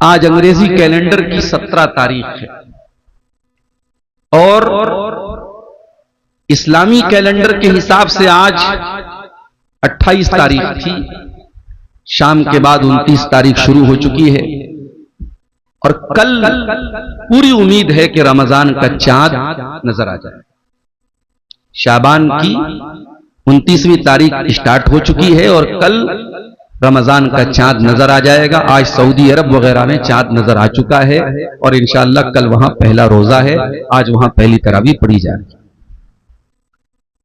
आज अंग्रेजी कैलेंडर की 17 तारीख है और इस्लामी कैलेंडर के हिसाब से आज 28 तारीख थी। शाम के बाद 29 तारीख शुरू हो चुकी है और कल पूरी उम्मीद है कि रमजान का चांद नजर आ जाए। शाबान की 29वीं तारीख स्टार्ट हो चुकी है और कल रमजान का चांद नजर आ जाएगा। आज सऊदी अरब वगैरह में चांद नजर आ चुका है और इंशाअल्लाह कल वहां पहला रोजा है। आज वहां पहली तरावीह पढ़ी जाएगी।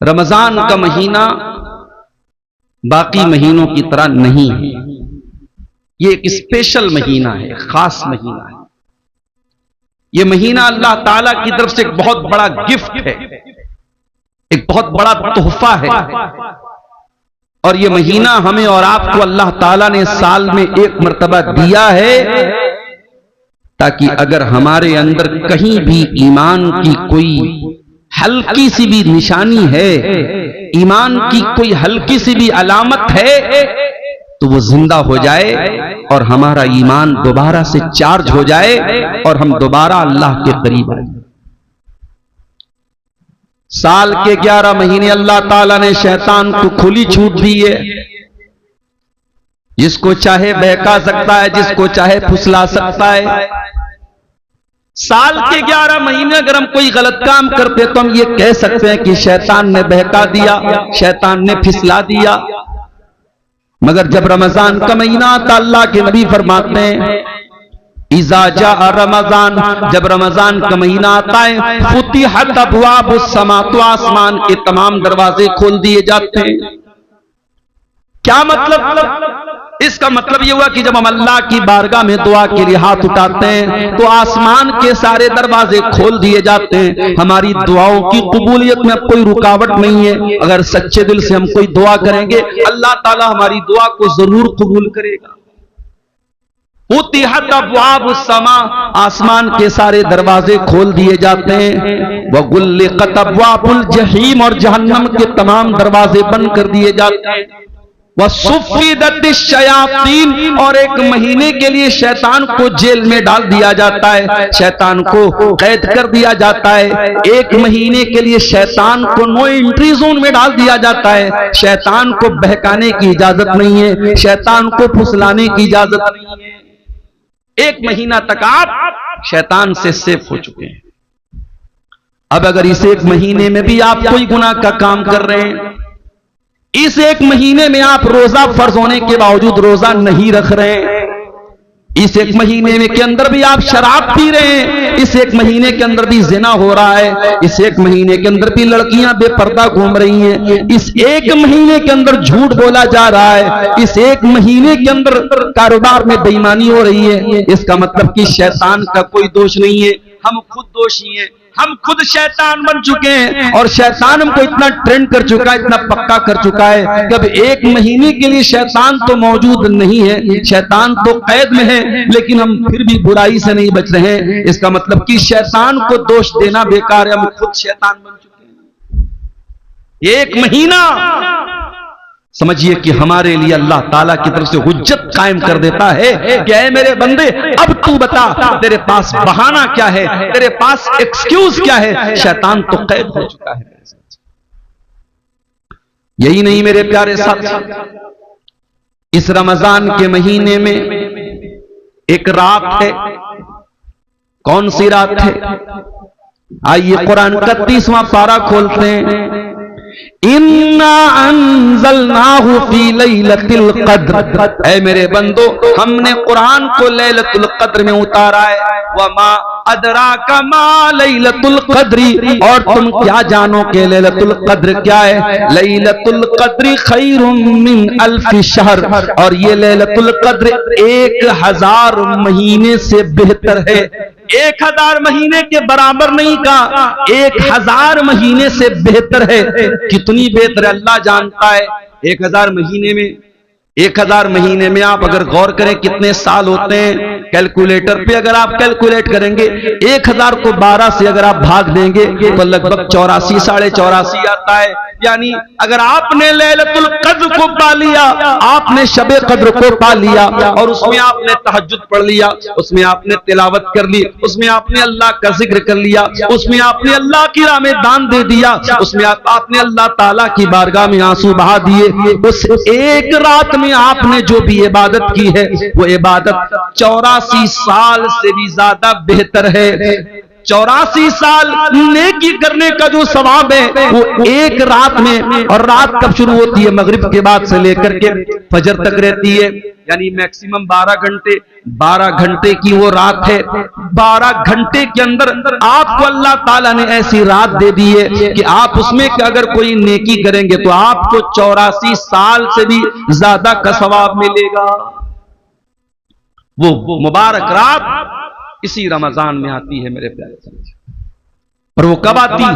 रमजान का महीना बाकी महीनों की तरह नहीं है, ये एक स्पेशल महीना है, खास महीना है। ये महीना अल्लाह ताला की तरफ से एक बहुत बड़ा गिफ्ट है, एक बहुत बड़ा तोहफा है और ये महीना हमें और आपको अल्लाह ताला ने साल में एक मर्तबा दिया है ताकि अगर हमारे अंदर कहीं भी ईमान की कोई हल्की सी भी निशानी है, ईमान की कोई हल्की सी भी अलामत है तो वो जिंदा हो जाए और हमारा ईमान दोबारा से चार्ज हो जाए और हम दोबारा अल्लाह के करीब आए। साल के 11 महीने अल्लाह ताला ने शैतान को खुली छूट दी है। जिसको चाहे बहका सकता है, जिसको चाहे फुसला सकता है। साल के 11 महीने अगर हम कोई गलत काम करते तो हम ये कह सकते हैं कि शैतान ने बहका दिया, शैतान ने फिसला दिया। मगर जब रमजान का महीना आता, अल्लाह के नबी फरमाते हैं इज़ा जा रमजान, जब रमजान का महीना आता है फुतिहत अबवाबुस समा, तो आसमान के तमाम दरवाजे खोल दिए जाते हैं। क्या मतलब? इसका मतलब यह हुआ कि जब हम अल्लाह की बारगाह में दुआ के लिए हाथ उठाते हैं तो आसमान के सारे दरवाजे खोल दिए जाते हैं। हमारी दुआओं की कबूलियत में अब कोई रुकावट नहीं है। अगर सच्चे दिल से हम कोई दुआ करेंगे अल्लाह ताला हमारी दुआ को जरूर कबूल करेगा। फुतिहत अबवाबुस समा, आसमान के सारे दरवाजे खोल दिए जाते हैं। व गुल्लिकत अबवाबुल जहीम, और जहन्नम के तमाम दरवाजे बंद कर दिए जाते हैं। शयातीन, और एक महीने के लिए शैतान को जेल में डाल दिया जाता है, शैतान को कैद कर दिया जाता है। एक महीने के लिए शैतान को नो एंट्री जोन में डाल दिया जाता है। शैतान को बहकाने की इजाजत नहीं है, शैतान को फुसलाने की इजाजत नहीं है। एक महीना तक आप शैतान से सेफ हो चुके हैं। अब अगर इस एक महीने में भी आप कोई गुनाह का काम कर रहे हैं, इस एक महीने में आप रोजा फर्ज होने के बावजूद रोजा नहीं रख रहे हैं, इस एक महीने में के अंदर भी आप शराब पी रहे हैं, इस एक महीने के अंदर भी जिना हो रहा है, इस एक महीने के अंदर भी लड़कियां बेपर्दा घूम रही हैं, इस एक महीने के अंदर झूठ बोला जा रहा है, इस एक महीने के अंदर कारोबार में बेईमानी हो रही है, इसका मतलब कि शैतान का कोई दोष नहीं है, हम खुद दोषी हैं। हम खुद शैतान बन चुके हैं और शैतान हमको इतना ट्रेंड कर चुका है, इतना पक्का कर चुका है कि अब एक महीने के लिए शैतान तो मौजूद नहीं है, शैतान तो कैद में है, लेकिन हम फिर भी बुराई से नहीं बच रहे हैं। इसका मतलब कि शैतान को दोष देना बेकार है, हम खुद शैतान बन चुके हैं। एक महीना समझिए कि हमारे लिए अल्लाह ताला की तरफ से हुज्जत कायम कर देता है कि ऐ मेरे बंदे, अब तू बता तेरे पास बहाना क्या है, तेरे पास एक्सक्यूज क्या है। शैतान तो कैद हो चुका है। यही नहीं मेरे प्यारे साथी, इस रमजान के महीने में एक रात है। कौन सी रात है? आइए कुरान का 30वां पारा खोलते हैं। इन्ना अंज़लनाहु फी लैलतिल क़द्र, ऐ मेरे बंदो हमने कुरान को लैलतुल क़द्र में उतारा है। वमा अदराका मा लैलतुल क़द्री, और तुम क्या जानो कि लैलतुल क़द्र क्या है। लैलतुल क़द्र खैरुम मिन अल्फि शहर, और ये लैलतुल क़द्र 1000 महीने से बेहतर है। 1000 महीने के बराबर नहीं कहा, 1000 महीने से बेहतर है। कितनी बेहतर अल्लाह जानता है। 1000 महीने में 1000 महीने में आप अगर गौर करें कितने साल होते हैं, कैलकुलेटर पे अगर आप कैलकुलेट करेंगे 1000 को 12 से अगर आप भाग देंगे तो लगभग 84 साढ़े 84 आता है। यानी अगर आपने लैलतुल कद्र को पा लिया, आपने शबे कद्र को पा लिया और उसमें आपने तहज्जुद पढ़ लिया, उसमें आपने तिलावत कर ली, उसमें आपने अल्लाह का जिक्र कर लिया, उसमें आपने अल्लाह की राह में दान दे दिया, उसमें आपने अल्लाह ताला की बारगाह में आंसू बहा दिए, उस एक रात में आपने जो भी इबादत की है वो इबादत 84 साल से भी ज्यादा बेहतर है। 84 साल नेकी करने का जो सवाब है वो एक रात में, और रात कब शुरू होती है? मगरिब के बाद से लेकर के फजर तक रहती है, यानी मैक्सिमम 12 घंटे। 12 घंटे की वो रात है। 12 घंटे के अंदर आपको अल्लाह ताला ने ऐसी रात दे दी है कि आप उसमें अगर कोई नेकी करेंगे तो आपको 84 साल से भी ज्यादा का सवाब मिलेगा। वो मुबारक रात इसी रमजान में आती है मेरे प्यारे साथी। और वो कब आती है?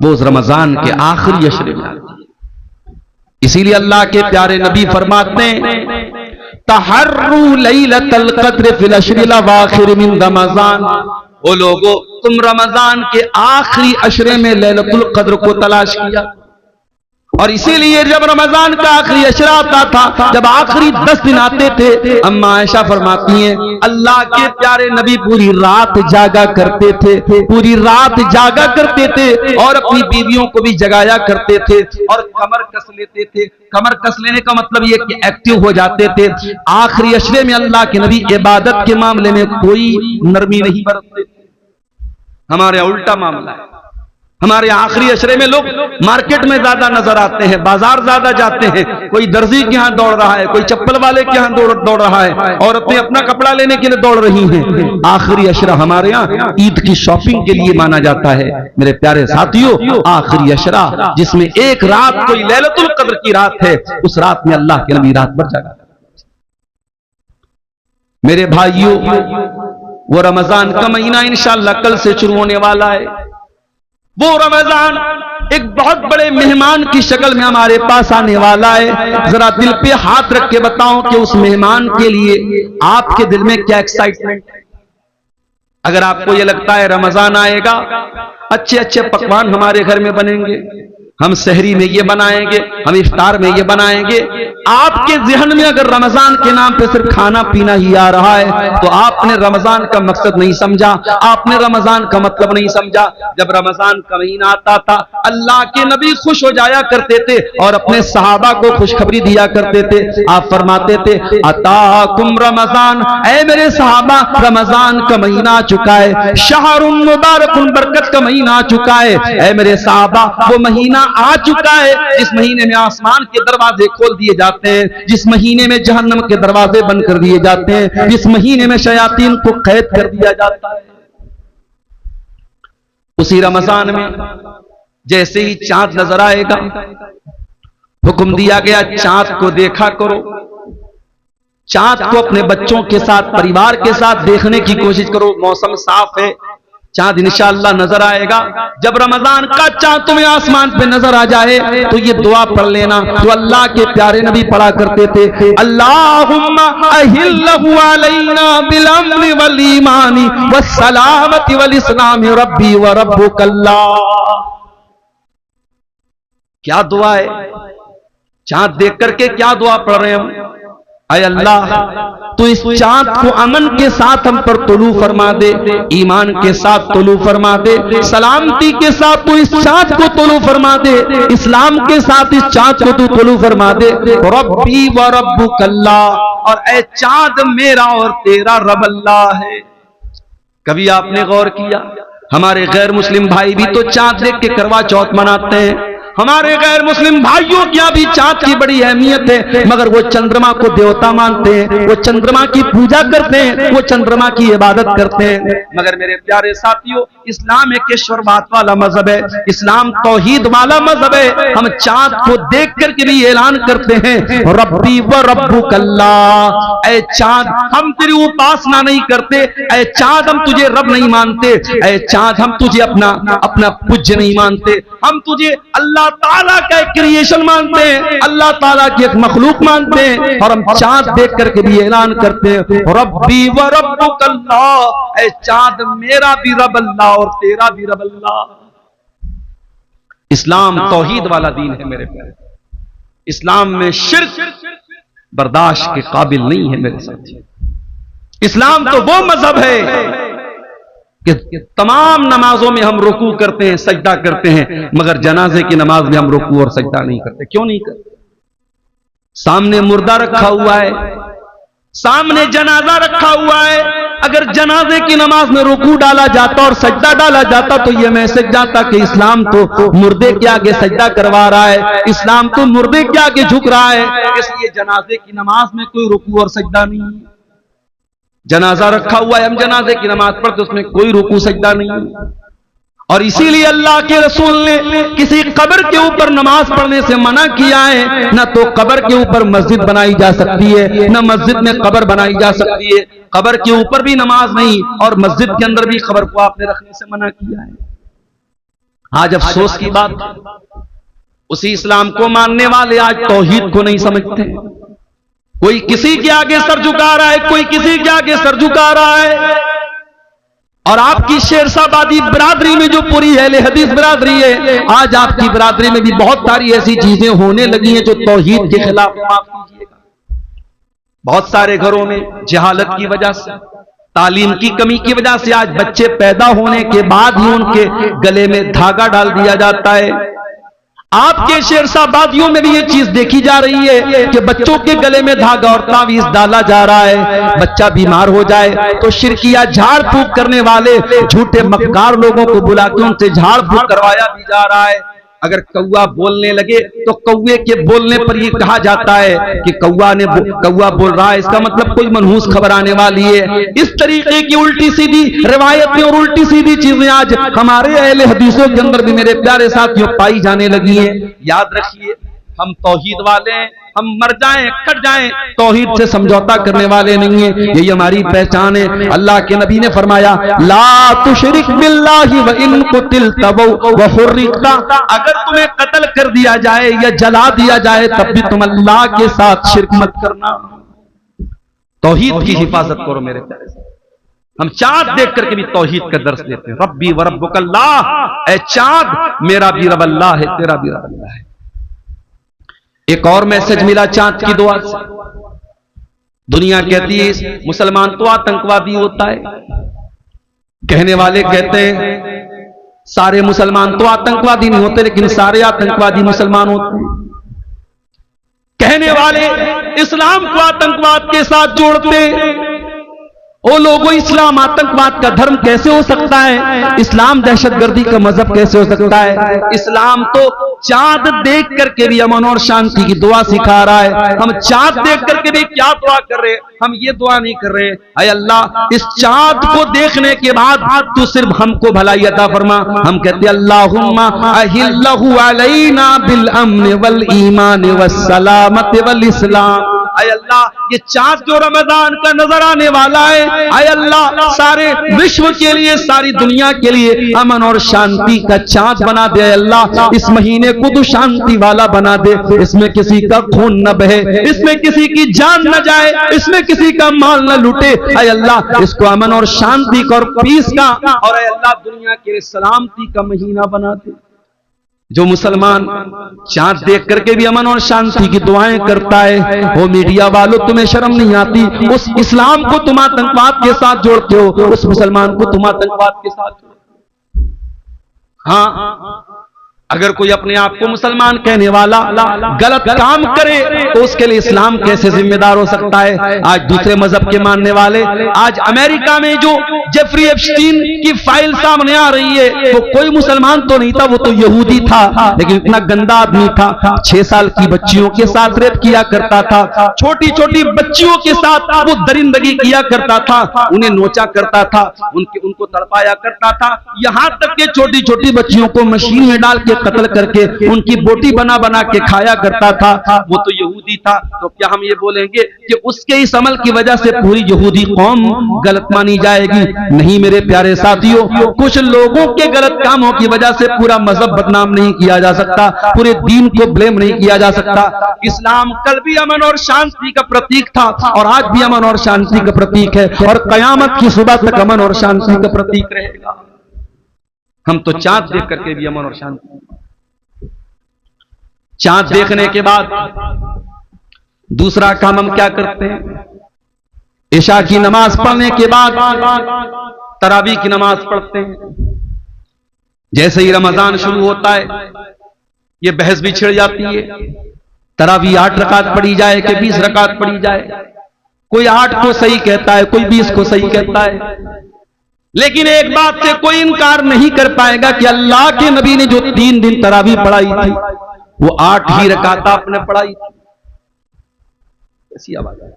वो उस रमजान के आखिरी अशरे में आती है। इसीलिए अल्लाह के प्यारे नबी फरमाते हैं तहर्रू लैलतल क़द्र फिल अशरिल अवाखिर मिन रमजान। ओ लोगो, तुम रमजान के आखिरी अशरे में लैलतुल क़द्र को तलाश किया। और इसीलिए जब रमजान का आखिरी अशरा आता था, जब आखिरी 10 दिन आते थे, अम्मा आयशा फरमाती हैं अल्लाह के प्यारे नबी पूरी रात जागा करते थे, पूरी रात जागा करते थे और अपनी बीवियों को भी जगाया करते थे और कमर कस लेते थे। कमर कस लेने का मतलब ये कि एक्टिव हो जाते थे। आखिरी अशरे में अल्लाह के नबी इबादत के मामले में कोई नरमी नहीं बरतते थे। हमारे उल्टा मामला है। हमारे आखिरी अशरे में लोग मार्केट में ज्यादा नजर आते हैं, बाजार ज्यादा जाते हैं, कोई दर्जी के यहां दौड़ रहा है, कोई चप्पल वाले के यहां दौड़ रहा है, औरतें अपना कपड़ा लेने के लिए दौड़ रही हैं। आखिरी अशरा हमारे यहाँ ईद की शॉपिंग के लिए माना जाता है। मेरे प्यारे साथियों, आखिरी अशरा जिसमें एक रात कोई लैलतुल कद्र की रात है, उस रात में अल्लाह के नबी रात भर जागा। मेरे भाइयों, वो रमजान का महीना इंशाअल्लाह कल से शुरू होने वाला है। वो रमजान एक बहुत बड़े मेहमान की शक्ल में हमारे पास आने वाला है। जरा दिल पे हाथ रख के बताओ कि उस मेहमान के लिए आपके दिल में क्या एक्साइटमेंट है। अगर आपको ये लगता है रमजान आएगा, अच्छे अच्छे पकवान हमारे घर में बनेंगे, हम सहरी में ये बनाएंगे, हम इफ्तार में ये बनाएंगे, आपके जहन में अगर रमजान के नाम पे सिर्फ खाना पीना ही आ रहा है तो आपने रमजान का मकसद नहीं समझा, आपने रमजान का मतलब नहीं समझा। जब रमजान का महीना आता था, अल्लाह के नबी खुश हो जाया करते थे और अपने सहाबा को खुशखबरी दिया करते थे। आप फरमाते थे अताकुम रमजान, ऐ मेरे सहाबा रमजान का महीना आ चुका है, शहरुन मुबारकुन, बरकत का महीना आ चुका है। ऐ मेरे सहाबा वो महीना आ चुका है जिस महीने में आसमान के दरवाजे खोल दिए जाते हैं, जिस महीने में जहन्नम के दरवाजे बंद कर दिए जाते हैं, जिस महीने में शयातीन को कैद कर दिया जाता है। उसी रमजान में जैसे ही चांद नजर आएगा, हुक्म दिया गया चांद को देखा करो, चांद को अपने बच्चों के साथ, परिवार के साथ देखने की कोशिश करो। मौसम साफ है, चांद इंशाअल्लाह नजर आएगा। जब रमजान का चांद तुम्हें आसमान पे नजर आ जाए तो ये दुआ पढ़ लेना जो अल्लाह के प्यारे नबी पढ़ा करते थे, अल्लाहुम्मा अहिल्लहु अलैना बिल अम्नि वल ईमानी वस्सलामति वल इस्लामी रब्बी व रब्बुकल्लाह। क्या दुआ है, चांद देख करके क्या दुआ पढ़ रहे हैं हम? अय अल्लाह, तो इस चांद को अमन के साथ हम पर तुलू फरमा दे, ईमान के साथ तुलू फरमा दे, सलामती के साथ तू इस चांद को तुलू फरमा दे, इस्लाम के साथ इस चांद को तू तुलू फरमा दे। रब्बी व रब्बुकल्लाह, और ऐ चांद मेरा और तेरा रब अल्लाह है। कभी आपने गौर किया, हमारे गैर मुस्लिम भाई भी तो चांद देख के करवा चौथ मनाते हैं। हमारे गैर मुस्लिम भाइयों की भी चांद की बड़ी अहमियत है, मगर वो चंद्रमा को देवता मानते हैं, वो चंद्रमा की पूजा करते हैं, वो चंद्रमा की इबादत करते हैं। मगर मेरे प्यारे साथियों, इस्लाम एक ईश्वरवाद वाला मजहब है, इस्लाम तौहीद वाला मजहब है। हम चांद को देख करके भी ऐलान करते हैं रब्बी व रब्बुकल्लाह, ऐ चांद हम तेरी उपासना नहीं करते, ऐ चांद हम तुझे रब नहीं मानते, ऐ चांद हम तुझे अपना पूज्य नहीं मानते, हम तुझे अल्लाह अल्लाह ताला का एक क्रिएशन मानते हैं, अल्लाह ताला की एक मखलूक मानते हैं, और हम चांद देख करके भी ऐलान करते हैं रब्बी व रब्बुकल्लाह, ऐ चांद मेरा भी रब अल्लाह और तेरा भी रब अल्लाह। इस्लाम तौहीद वाला दीन है मेरे प्यारे। इस्लाम में शिर्क बर्दाश्त के काबिल नहीं है मेरे साथी। इस्लाम तो वो मजहब है कि तमाम नमाजों में हम रुकू करते हैं, सजदा करते हैं, मगर जनाजे की नमाज में हम रुकू और सजदा नहीं करते। क्यों नहीं करते? सामने मुर्दा रखा हुआ है, सामने जनाजा रखा हुआ है। अगर जनाजे की नमाज में रुकू डाला जाता और सजदा डाला जाता तो यह मैसेज जाता कि इस्लाम तो मुर्दे के आगे सजदा करवा रहा है, इस्लाम तो मुर्दे के आगे झुक रहा है। इसलिए जनाजे की नमाज में कोई रुकू और सजदा नहीं है। जनाजा रखा हुआ है, हम जनाजे की नमाज पढ़ते उसमें कोई रुकू सजदा नहीं है। और इसीलिए अल्लाह के रसूल ने किसी कब्र के ऊपर नमाज पढ़ने से मना किया है। न तो कब्र के ऊपर मस्जिद बनाई जा सकती है, न मस्जिद में कब्र बनाई जा सकती है। कब्र के ऊपर भी नमाज नहीं और मस्जिद के अंदर भी कब्र को आपने रखने से मना किया है। आज अफसोस की बात, उसी इस्लाम को मानने वाले आज तौहीद को नहीं समझते। कोई किसी के आगे सर झुका रहा है, कोई किसी के आगे सर झुका रहा है। और आपकी शेरशाबादी बिरादरी में जो पूरी अहले हदीस बिरादरी है, आज आपकी बिरादरी में भी बहुत सारी ऐसी चीजें होने लगी हैं जो तौहीद के खिलाफ। माफ कीजिएगा, बहुत सारे घरों में जहालत की वजह से, तालीम की कमी की वजह से आज बच्चे पैदा होने के बाद ही उनके गले में धागा डाल दिया जाता है। आपके शेरशाबादियों में भी ये चीज देखी जा रही है कि बच्चों के गले में धागा और तावीज डाला जा रहा है। बच्चा बीमार हो जाए तो शिरकिया झाड़ फूक करने वाले झूठे मक्कार लोगों को बुला के उनसे झाड़ फूक करवाया भी जा रहा है। अगर कौवा बोलने लगे तो कौवे के बोलने पर यह कहा जाता है कि कौवा बोल रहा है, इसका मतलब कोई मनहूस खबर आने वाली है। इस तरीके की उल्टी सीधी रिवायतें और उल्टी सीधी चीजें आज हमारे अहले हदीसों के अंदर भी मेरे प्यारे साथियों पाई जाने लगी हैं। याद रखिए, हम तौहीद वाले हैं, हम मर जाएं कट जाएं, तौहीद से समझौता करने वाले नहीं है। यही हमारी पहचान है। अल्लाह के नबी ने फरमाया ला तुशरिक बिल्लाहि व इन कुतिलता व हुर्रिकता, अगर तुम्हें कत्ल कर दिया जाए या जला दिया जाए तब भी तुम अल्लाह के साथ शिरक मत करना। तौहीद की हिफाजत करो मेरे प्यारे से। हम चांद देख करके भी तौहीद का दर्स देते हैं। रब्बी व रब्बुकल्लाह, ऐ चांद मेरा भी रब अल्लाह है, तेरा भी रब अल्लाह है। एक और मैसेज मिला चांद की दुआ से। दुनिया कहती है मुसलमान तो आतंकवादी होता है, कहने वाले कहते हैं सारे मुसलमान तो आतंकवादी नहीं होते, लेकिन सारे आतंकवादी मुसलमान होते हैं। कहने वाले इस्लाम को आतंकवाद के साथ जोड़ते। ओ लोगों, इस्लाम आतंकवाद का धर्म कैसे हो सकता है? इस्लाम दहशतगर्दी का मजहब कैसे हो सकता है? इस्लाम तो चांद देख करके भी अमन और शांति की दुआ सिखा रहा है। हम चांद देख करके भी क्या दुआ कर रहे हैं? हम ये दुआ नहीं कर रहे अय अल्लाह इस चांद को देखने के बाद तू सिर्फ हमको भलाई अता फरमा। हम कहते अल्लाहुम्मा अहिल्लहु अलैना बिल अम्न वल ईमान वस सलामत वल इस्लाम। अय अल्लाह, ये चांद जो रमजान का नजर आने वाला है, अय अल्लाह सारे विश्व के लिए, सारी दुनिया के लिए अमन और शांति का चांद बना दे। अल्लाह इस महीने को तो शांति वाला बना दे, इसमें किसी का खून न बहे, इसमें किसी की जान न जाए, इसमें किसी का माल न लूटे। अय अल्लाह इसको अमन और शांति का और पीस का और अय अल्लाह दुनिया के लिए सलामती का महीना बना दे। जो मुसलमान चांद देख करके भी अमन और शांति की दुआएं करता है, वो मीडिया वालों तुम्हें शर्म नहीं आती? उस इस्लाम को तुम आतंकवाद के साथ जोड़ते हो, उस मुसलमान को तुम आतंकवाद के साथ जोड़ते हो। हाँ, अगर कोई अपने आप को मुसलमान कहने वाला गलत काम करे तो उसके लिए इस्लाम कैसे जिम्मेदार हो सकता है? आज दूसरे मजहब के मानने वाले, आज अमेरिका में जो जेफरी एप्स्टीन की फाइल सामने आ रही है, वो कोई मुसलमान तो नहीं था, वो तो यहूदी था, लेकिन इतना गंदा आदमी था। 6 साल की बच्चियों के साथ रेप किया करता था, छोटी छोटी बच्चियों के साथ वो दरिंदगी किया करता था, उन्हें नोचा करता था, उनको तड़पाया करता था, यहां तक के छोटी छोटी बच्चियों को मशीन में डाल के कत्ल करके उनकी बोटी बना बना के खाया करता था। वो तो यहूदी था, तो क्या हम ये बोलेंगे कि उसके इस अमल की वजह से पूरी यहूदी कौम गलत मानी जाएगी? नहीं मेरे प्यारे साथियों, कुछ लोगों के गलत कामों की वजह से पूरा मजहब बदनाम नहीं किया जा सकता, पूरे दीन को ब्लेम नहीं किया जा सकता। इस्लाम कल भी अमन और शांति का प्रतीक था और आज भी अमन और शांति का प्रतीक है और कयामत की सुबह तक अमन और शांति का प्रतीक रहेगा। हम तो चांद देख करके भी अमन और शांति, चांद देखने के बाद दूसरा काम हम क्या करते हैं? इशा की नमाज पढ़ने के बाद तरावी की नमाज पढ़ते हैं। जैसे ही रमजान शुरू होता है ये बहस भी छिड़ जाती है, तरावी 8 रकात पढ़ी जाए कि 20 रकात पढ़ी जाए। कोई 8 को सही कहता है, कोई 20 को सही कहता है, लेकिन एक बात से कोई इनकार नहीं कर पाएगा कि अल्लाह के नबी ने जो 3 दिन तरावी पढ़ाई थी वो 8 ही रकात आपने पढ़ाई थी। ऐसी आवाज है।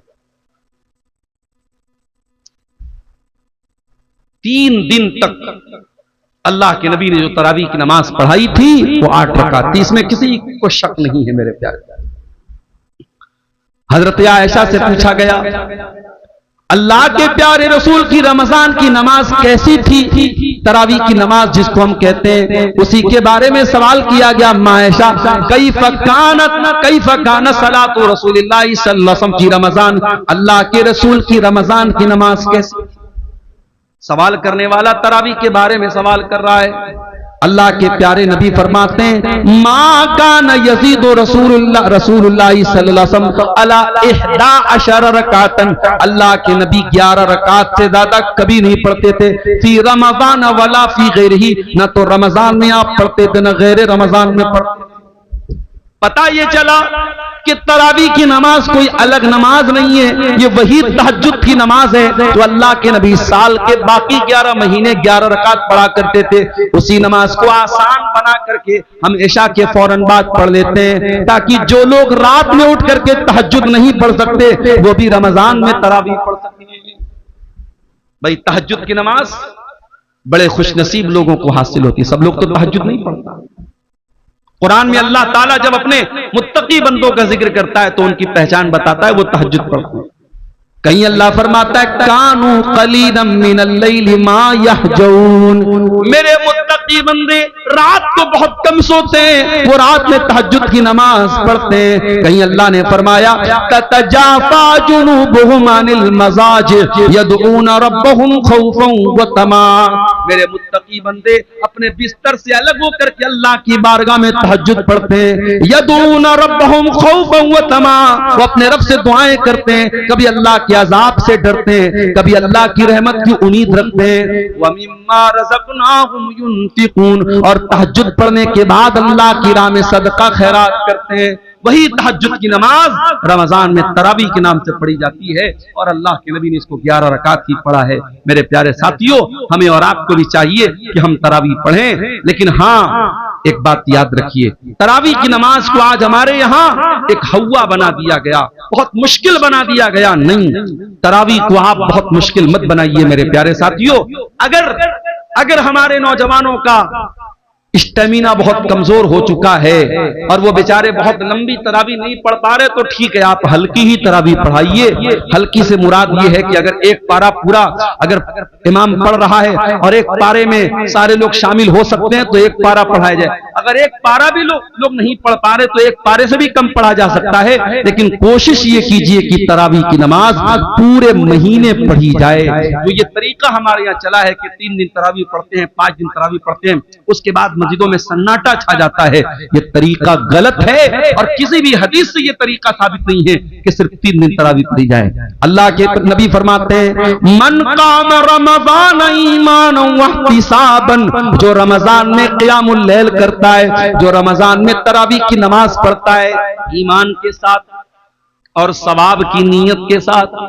3 दिन तक अल्लाह के नबी ने जो तरावी की नमाज पढ़ाई थी वो 8 रकात थी, इसमें किसी को शक नहीं है मेरे प्यारे। हजरत आयशा से पूछा गया अल्लाह के प्यारे रसूल की रमजान की नमाज कैसी थी? तरावी की नमाज जिसको हम कहते हैं, उसी के बारे में सवाल किया गया। मायशा कैफ़ कानत सलातु रसूलिल्लाह सल्लल्लाहु अलैहि वसल्लम की रमजान, अल्लाह के रसूल की रमजान की नमाज कैसी? सवाल करने वाला तरावी के बारे में सवाल कर रहा है। अल्लाह के प्यारे नबी फरमाते हैं मा कान यज़ीदु रसूलुल्लाह सल्लल्लाहु अलैहि वसल्लम अला 11 रकातन, अल्लाह के नबी 11 रकात से ज्यादा कभी नहीं पढ़ते थे। फी रमजान वला फी गैरिही, न तो रमजान में आप पढ़ते थे न गैर रमजान में पढ़ते थे। पता ये चला कि तरावी की नमाज कोई अलग नमाज नहीं है, ये वही तहज्जुद की नमाज है तो अल्लाह के नबी साल के बाकी 11 महीने 11 रकात पढ़ा करते थे। उसी नमाज को आसान बना करके हम इशा के फौरन बाद पढ़ लेते हैं, ताकि जो लोग रात में उठ करके तहज्जुद नहीं पढ़ सकते वो भी रमजान में तरावी पढ़ सकते। भाई तहज्जुद की नमाज बड़े खुशनसीब लोगों को हासिल होती है, सब लोग तो तहज्जुद नहीं पढ़ता। कुरान में अल्लाह ताला जब अपने मुत्तकी बंदों का जिक्र करता है तो उनकी पहचान बताता है, वो तहज्जुद पढ़ते हैं। कहीं अल्लाह फरमाता है कानू कलीदम मिनल लैली मा यहजऊन, मेरे मुत्तकी बंदे रात को बहुत कम सोते हैं, वो रात में तहज्जुद की नमाज पढ़ते हैं। कहीं अल्लाह ने फरमाया ततजाफा जुनूबुहुम अनिल मजाज यदऊन रब्बहुम खौफन व तमा, मेरे मुत्तकी बंदे अपने बिस्तर से अलग होकर के अल्लाह की बारगाह में तहज्जुद पढ़ते हैं। यदऊन रब्बहुम खौफन व तमा, वो अपने रब से दुआएं करते हैं, कभी अल्लाह के अजाब से डरते हैं, कभी अल्लाह की रहमत की उम्मीद रखते हैं। व मिम्मा रज़क़नाहुम युनफ़िक़ून, और तहज्जुद पढ़ने के बाद अल्लाह की राह में सदका खैरात करते हैं। वही तहज्जुद की नमाज रमजान में तरावी के नाम से पढ़ी जाती है और अल्लाह के नबी ने इसको 11 रकात ही पढ़ा है। मेरे प्यारे साथियों, हमें और आपको भी चाहिए कि हम तरावी पढ़ें, लेकिन हाँ एक बात याद रखिए, तरावी की नमाज को आज हमारे यहाँ एक हवा बना दिया गया, बहुत मुश्किल बना दिया गया। नहीं, तरावी को आप बहुत मुश्किल मत बनाइए मेरे प्यारे साथियों। अगर हमारे नौजवानों का स्टेमिना बहुत कमजोर हो चुका है और वो बेचारे बहुत लंबी तरावी नहीं पढ़ पा रहे तो ठीक है, आप हल्की ही तरावी पढ़ाइए। हल्की से मुराद ये है कि अगर एक पारा पूरा अगर इमाम पढ़ रहा है और एक पारे में सारे लोग शामिल हो सकते हैं तो एक पारा पढ़ाया जाए। अगर एक पारा भी लोग नहीं पढ़ पा रहे तो एक पारे से भी कम पढ़ा जा सकता है, लेकिन कोशिश ये कीजिए कि तरावी की नमाज पूरे महीने पढ़ी जाए। जो ये तरीका हमारे यहाँ चला है कि 3 दिन तरावी पढ़ते हैं, 5 दिन तरावी पढ़ते हैं, उसके बाद मस्जिदों में सन्नाटा छा जाता है, ये तरीका गलत है और किसी भी हदीस से ये तरीका साबित नहीं है कि सिर्फ 3 दिन तरावी पढ़ी जाए। अल्लाह के नबी फरमाते हैं मन काम रमजान ईमानन व इहतिसाबन, जो रमजान में क़ियामुल लैल करता है, जो रमजान में तरावी की नमाज पढ़ता है ईमान के साथ और सवाब की नीयत के साथ,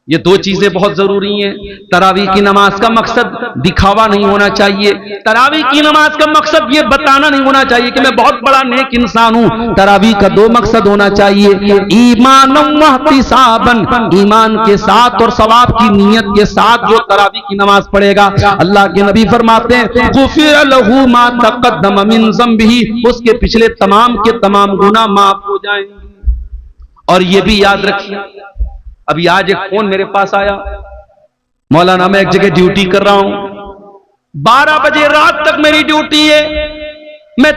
ये 2 चीजें बहुत जरूरी हैं। तरावी की नमाज का मकसद दिखावा नहीं होना चाहिए, तरावी की नमाज का मकसद ये बताना नहीं होना चाहिए कि मैं बहुत बड़ा नेक इंसान हूं। तरावी का 2 मकसद होना चाहिए, ईमानन व इहतिसाबन, ईमान के साथ और सवाब की नीयत के साथ जो तरावी की नमाज पढ़ेगा, अल्लाह के नबी फरमाते हैं गुफिर लहू मा तक़द्दम मिन ज़म्बिही, उसके पिछले तमाम के तमाम गुनाह माफ हो जाएंगे। और ये भी याद रखिए, अभी आज एक फोन मेरे पास आया, मौलाना मैं एक जगह ड्यूटी कर रहा हूं, 12 बजे रात तक मेरी ड्यूटी है, मैं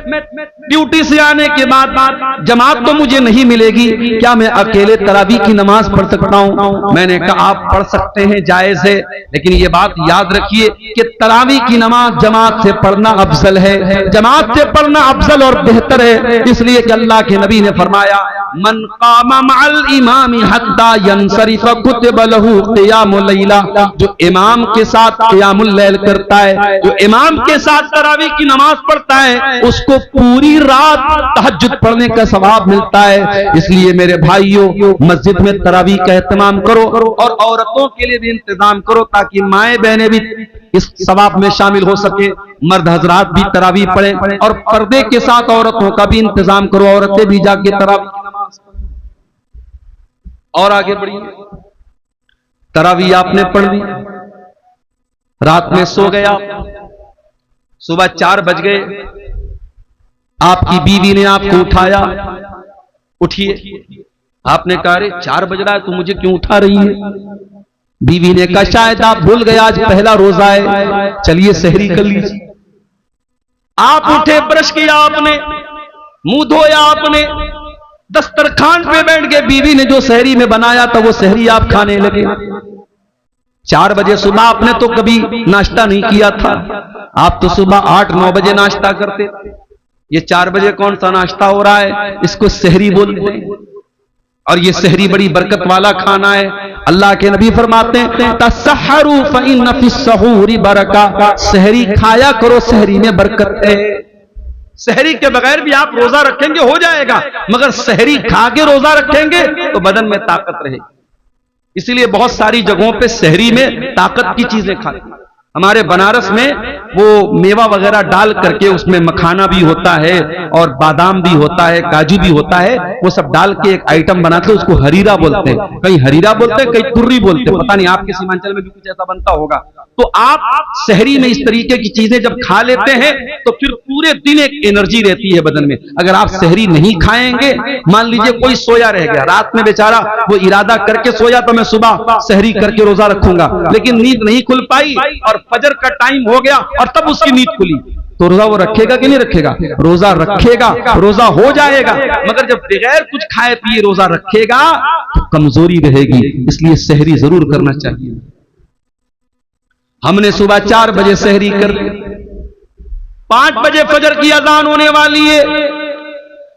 ड्यूटी से आने के बाद जमात तो मुझे नहीं मिलेगी, क्या मैं अकेले तरावी की नमाज पढ़ सकता हूं? मैंने कहा आप पढ़ सकते हैं, जायज है, लेकिन ये बात याद रखिए कि तरावी की नमाज जमात से पढ़ना अफजल है, जमात से पढ़ना अफजल और बेहतर है, इसलिए कि अल्लाह के नबी ने फरमाया मन कामा मअल इमामी हत्ता यंसरिफ कुतिब लहू क़ियामुल लैला, जो इमाम के साथ क़ियामुल लैल करता है, जो इमाम के साथ तरावी की नमाज पढ़ता है, उसको पूरी रात तहज्जुद पढ़ने का सवाब मिलता है। इसलिए मेरे भाइयों, मस्जिद में तरावी का एहतमाम करो और औरतों के लिए भी इंतजाम करो ताकि माएं बहनें भी इस सवाब में शामिल हो सके, मर्द हजरात भी तरावी पढ़े और पर्दे के साथ औरतों का भी इंतजाम करो, औरतें भी जाके तरावी की नमाज पढ़ें। और आगे बढ़िए, तरावी आपने पढ़ ली, रात में सो गया, सुबह 4 बज गए, आपकी बीवी ने आपको उठाया, उठिए, आपने कहा अरे 4 बज रहा है तो मुझे क्यों उठा रही है? बीवी ने कहा शायद आप भूल गए आज पहला रोजा है, चलिए सहरी कर लीजिए। आप उठे, ब्रश किया आपने, मुंह धोया आपने, दस्तरखान पे बैठ के बीवी ने जो सहरी में बनाया था वो सहरी आप खाने लगे। 4 बजे सुबह आपने तो कभी नाश्ता नहीं किया था, आप तो सुबह 8-9 बजे नाश्ता करते थे, ये 4 बजे कौन सा नाश्ता हो रहा है? इसको सहरी बोलते हैं और ये सहरी बड़ी बरकत वाला खाना है। अल्लाह के नबी फरमाते हैं तसहरू फइन्न फिस्सहूरी बरका, सहरी खाया करो, सहरी में बरकत है। सहरी के बगैर भी आप रोजा रखेंगे हो जाएगा, मगर सहरी खा के रोजा रखेंगे तो बदन में ताकत रहेगी। इसीलिए बहुत सारी जगहों पे सहरी में ताकत की चीजें खाते हैं। हमारे बनारस में वो मेवा वगैरह डाल करके उसमें मखाना भी होता है और बादाम भी होता है, काजू भी होता है, वो सब डाल के एक आइटम बनाते हैं, उसको हरीरा बोलते हैं, कहीं हरीरा बोलते हैं, कहीं तुर्री बोलते हैं, पता नहीं आपके सीमांचल में भी कुछ ऐसा बनता होगा। तो आप सहरी में इस तरीके की चीजें जब खा लेते हैं तो फिर पूरे दिन एक एनर्जी रहती है बदन में। अगर आप सहरी नहीं खाएंगे, मान लीजिए कोई सोया रह गया, रात में बेचारा वो इरादा करके सोया तो मैं सुबह सहरी करके रोजा रखूंगा, लेकिन नींद नहीं खुल पाई और फजर का टाइम हो गया और तब उसकी नींद खुली, तो रोजा वो रखेगा कि नहीं रखेगा? रोजा रखेगा, रोजा हो जाएगा, मगर जब बगैर कुछ खाए पिए रोजा रखेगा तो कमजोरी रहेगी। इसलिए सहरी जरूर करना चाहिए। हमने सुबह 4 बजे सहरी कर ली, 5 बजे फजर की अजान होने वाली है,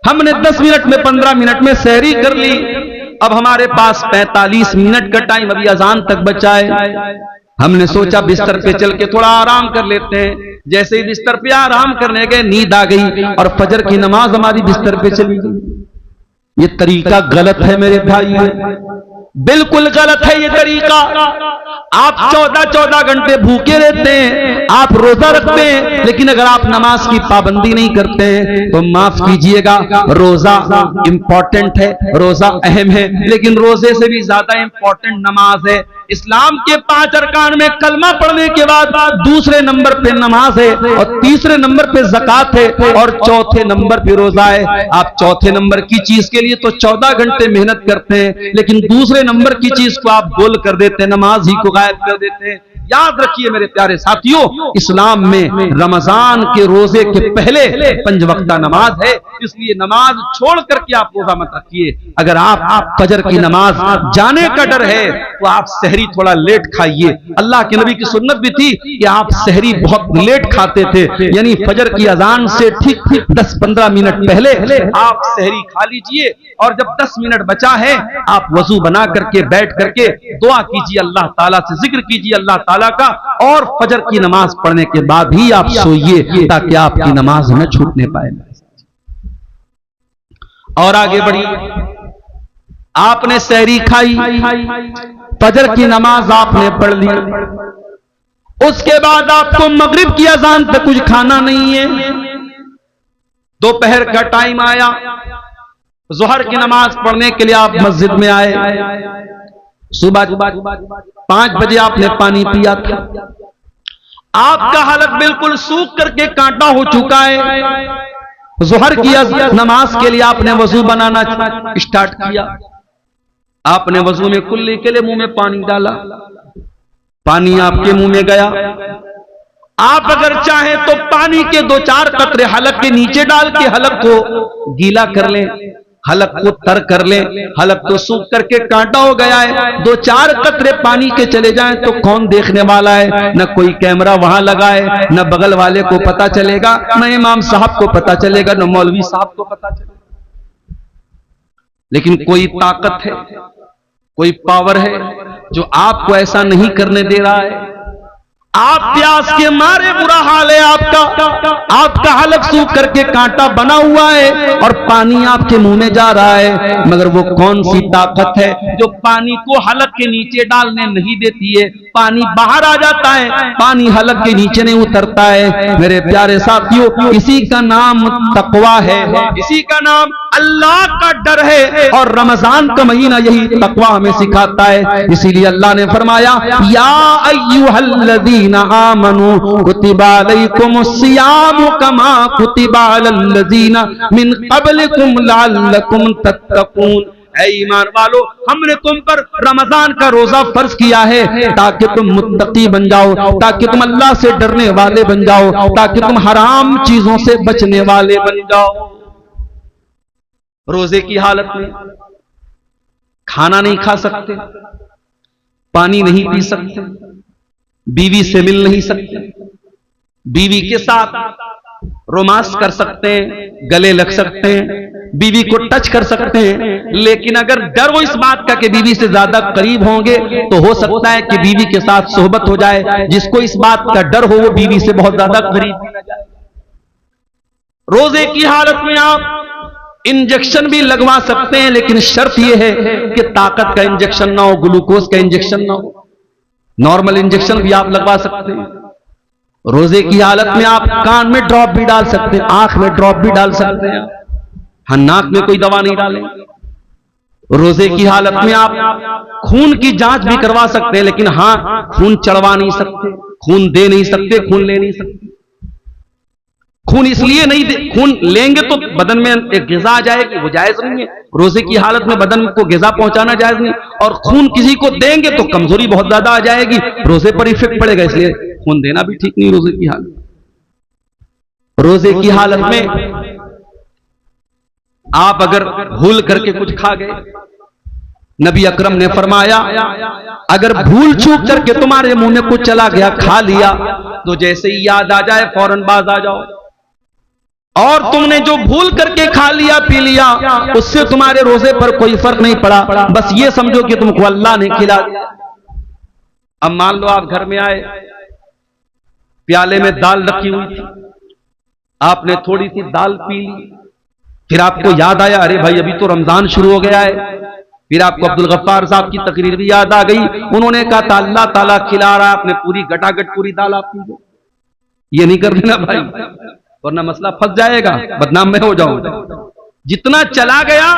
हमने 10 मिनट में 15 मिनट में सहरी कर ली। अब हमारे पास 45 मिनट का टाइम अभी अजान तक बचा है। हमने सोचा बिस्तर पे चल के थोड़ा आराम कर लेते हैं। जैसे ही बिस्तर पे आराम करने गए, नींद आ गई और फजर की नमाज हमारी बिस्तर पे चली गई। ये तरीका गलत है मेरे भाई, बिल्कुल गलत है ये तरीका। आप 14-14 घंटे भूखे रहते हैं, आप रोजा रखते हैं, लेकिन अगर आप नमाज की पाबंदी नहीं करते हैं तो माफ कीजिएगा, रोजा इंपॉर्टेंट है, रोजा अहम है, लेकिन रोजे से भी ज्यादा इंपॉर्टेंट नमाज है। इस्लाम के 5 अरकान में कलमा पढ़ने के बाद दूसरे नंबर पे नमाज है और तीसरे नंबर पे ज़कात है और चौथे नंबर पे रोजा है। आप चौथे नंबर की चीज के लिए तो 14 घंटे मेहनत करते हैं, लेकिन दूसरे नंबर की चीज को आप गोल कर देते हैं, नमाज ही को गायब कर देते हैं। याद रखिए मेरे प्यारे साथियों, इस्लाम में रमजान के रोजे के पहले 5 वक्ता नमाज है, इसलिए नमाज छोड़ करके आप रोजा मत रखिए। अगर आप फजर की नमाज जाने का डर है तो आप सहरी थोड़ा लेट खाइए। अल्लाह के नबी की सुन्नत भी थी कि आप सहरी बहुत लेट खाते थे, यानी फजर की अजान से ठीक 10-15 मिनट पहले आप सहरी खा लीजिए और जब 10 मिनट बचा है आप वजू बना करके बैठ करके दुआ कीजिए, अल्लाह ताला से जिक्र कीजिए अल्लाह ताला का, और फजर की नमाज पढ़ने के बाद ही आप सोइए ताकि आपकी नमाज न छूटने पाए। और आगे बढ़िए, आपने सहरी खाई, फजर की नमाज आपने पढ़ ली, उसके बाद आपको मगरिब की अजान तक कुछ खाना नहीं है। दोपहर का टाइम आया, जोहर की नमाज पढ़ने के लिए आप मस्जिद में आए, सुबह 5 बजे आपने पानी पिया था, आपका हलक बिल्कुल सूख करके कांटा हो चुका है। जोहर की नमाज के लिए आपने वजू बनाना स्टार्ट किया, आपने वजू में कुल्ली के लिए मुंह में पानी डाला, पानी आपके मुंह में गया। आप अगर चाहें तो पानी के 2-4 कतरे हलक के नीचे डाल के हलक को गीला कर लें, हलक को तर कर लें। हलक तो सूख करके कांटा हो गया है, 2-4 कतरे पानी के चले जाएं तो कौन देखने वाला है? न कोई कैमरा वहां लगा है, न बगल वाले को पता चलेगा, न इमाम साहब को पता चलेगा, न मौलवी साहब को पता चलेगा। लेकिन कोई ताकत है, कोई पावर है जो आपको ऐसा नहीं करने दे रहा है। आप प्यास के मारे, बुरा हाल है आपका हलक सूख करके कांटा बना हुआ है और पानी आपके मुंह में जा रहा है, मगर वो कौन सी ताकत है जो पानी को हलक के नीचे डालने नहीं देती है? पानी बाहर आ जाता है, पानी हलक के नीचे नहीं उतरता है। मेरे प्यारे साथियों, इसी का नाम तकवा है, इसी का नाम अल्लाह का डर है, और रमजान का महीना यही तकवा हमें सिखाता है। इसीलिए अल्लाह ने फरमाया, या अय्युहल्लज़ीना आमनू कुतिबा अलैकुमुस्सियामु कमा कुतिबा अलल्लज़ीना मिन क़ब्लिकुम लअल्लकुम तत्तक़ून। ऐ ईमान वालो, हमने तुम पर रमजान का रोजा फर्ज किया है ताकि तुम मुत्तकी बन जाओ, ताकि तुम अल्लाह से डरने वाले बन जाओ, ताकि तुम हराम चीजों से बचने वाले बन जाओ। रोजे की हालत में खाना नहीं खा सकते, पानी नहीं पी सकते, बीवी से मिल नहीं सकते, बीवी के साथ रोमांस कर सकते हैं, गले लग सकते हैं, बीवी को टच कर सकते हैं, लेकिन अगर डर हो इस बात का कि बीवी से ज्यादा करीब होंगे तो हो सकता है कि बीवी के साथ सोहबत हो जाए। जिसको इस बात का डर हो वो बीवी से बहुत ज्यादा करीब भी न जाए। रोजे की हालत में आप इंजेक्शन भी लगवा सकते हैं, लेकिन शर्त यह है कि ताकत का इंजेक्शन ना हो, ग्लूकोज का इंजेक्शन ना हो। नॉर्मल इंजेक्शन भी आप लगवा सकते हैं। रोजे की हालत में आप कान में ड्रॉप भी डाल सकते हैं, आंख में ड्रॉप भी डाल सकते हैं। हाँ, नाक में कोई दवा नहीं डालें। रोजे की हालत में आप खून की जांच भी करवा सकते हैं, लेकिन हाँ, खून चढ़वा नहीं सकते, खून दे नहीं सकते, खून ले नहीं सकते। खून इसलिए नहीं दे, खून लेंगे तो बदन में एक ग़िज़ा आ जाएगी, वो जायज नहीं है। रोजे की हालत में बदन को ग़िज़ा पहुंचाना जायज नहीं, और खून किसी को देंगे तो कमजोरी बहुत ज्यादा आ जाएगी, रोजे पर इफेक्ट पड़ेगा, इसलिए खून देना भी ठीक नहीं रोजे की हालत। रोजे की हालत में आप अगर भूल करके कुछ खा गए, नबी अकरम ने फरमाया, अगर भूल चूक करके तुम्हारे मुंह में कुछ चला गया, खा लिया, तो जैसे ही याद आ जाए फौरन बाज आ जाओ। और तुमने जो भूल करके खा लिया, पी लिया, उससे तुम्हारे रोजे पर कोई फर्क नहीं पड़ा, बस ये समझो कि तुमको अल्लाह ने खिला दिया। अब मान लो आप घर में आए, प्याले में दाल रखी हुई थी, आपने थोड़ी सी दाल पी ली, फिर आपको याद आया, अरे भाई अभी तो रमजान शुरू हो गया है। फिर आपको अब्दुल गफ्फार साहब की तकरीर भी याद आ गई, उन्होंने कहा था अल्लाह ताला खिला रहा, आपने पूरी गटागट पूरी दाल आप पी लो। ये नहीं कर देना भाई, वरना मसला फंस जाएगा, बदनाम में हो जाऊंगा। जितना चला गया,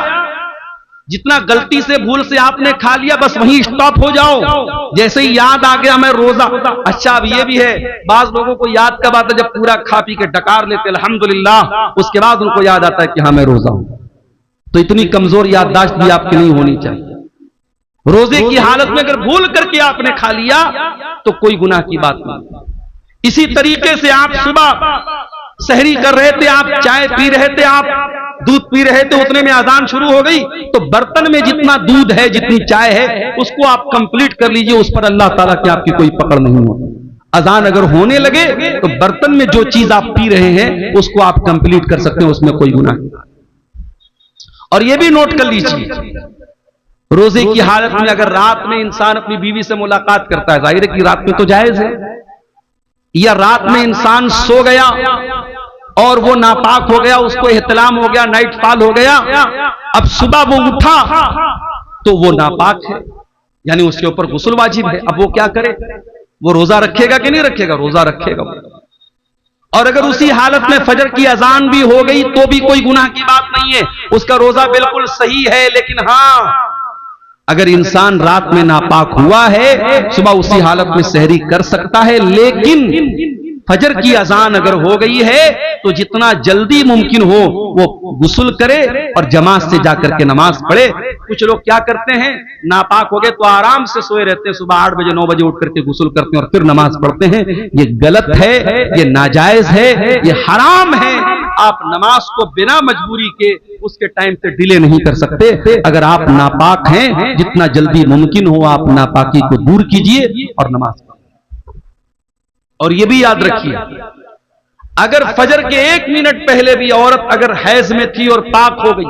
जितना गलती से भूल से आपने खा लिया, बस वहीं स्टॉप हो जाओ। जैसे ही याद आ गया मैं रोजा, अच्छा अब ये भी है, बाज लोगों को याद कब आता है? जब पूरा खा पी के डकार लेते अल्हम्दुलिल्लाह, उसके बाद उनको याद आता है कि हाँ मैं रोजा हूं। तो इतनी कमजोर याददाश्त भी आपकी नहीं होनी चाहिए। रोजे की हालत में अगर भूल करके आपने खा लिया तो कोई गुनाह की बात नहीं। इसी तरीके से आप सुबह सहरी कर रहे थे, आप चाय पी रहे थे, आप दूध पी रहे थे, उतने में अजान शुरू हो गई, तो बर्तन में जितना दूध है, जितनी चाय है, उसको आप कंप्लीट कर लीजिए, उस पर अल्लाह ताला की आपकी कोई पकड़ नहीं होती। अजान अगर होने लगे तो बर्तन में जो चीज आप पी रहे हैं उसको आप कंप्लीट कर सकते हैं, उसमें कोई गुनाह नहीं। और यह भी नोट कर लीजिए, रोजे की हालत में अगर रात में इंसान अपनी बीवी से मुलाकात करता है, जाहिर है कि रात में तो जायज है, या रात में इंसान सो गया और वो नापाक हो गया, उसको एहतलाम हो गया, नाइट फॉल हो गया, अब सुबह वो उठा तो वो नापाक है, यानी उसके ऊपर गुस्ल वाजिब है। अब वो क्या करे? वो रोजा रखेगा कि नहीं रखेगा? रोजा रखेगा। और अगर उसी हालत में फजर की अजान भी हो गई तो भी कोई गुनाह की बात नहीं है, उसका रोजा बिल्कुल सही है। लेकिन हाँ, अगर इंसान रात में नापाक हुआ है, सुबह उसी हालत में सहरी कर सकता है, लेकिन फजर की अजान अगर हो गई है तो जितना जल्दी मुमकिन हो वो गुस्ल करे और जमात से जाकर के नमाज पढ़े। कुछ लोग क्या करते हैं, नापाक हो गए तो आराम से सोए रहते हैं, सुबह 8 बजे 9 बजे उठ करके गुस्ल करते हैं और फिर नमाज पढ़ते हैं। ये गलत है, ये नाजायज है, ये हराम है। आप नमाज को बिना मजबूरी के उसके टाइम से डिले नहीं कर सकते। अगर आप नापाक हैं, जितना जल्दी मुमकिन हो आप नापाकी को दूर कीजिए और नमाज पढ़िए। और ये भी याद रखिए, अगर फजर के 1 मिनट पहले भी औरत अगर हैज में थी और पाक हो गई,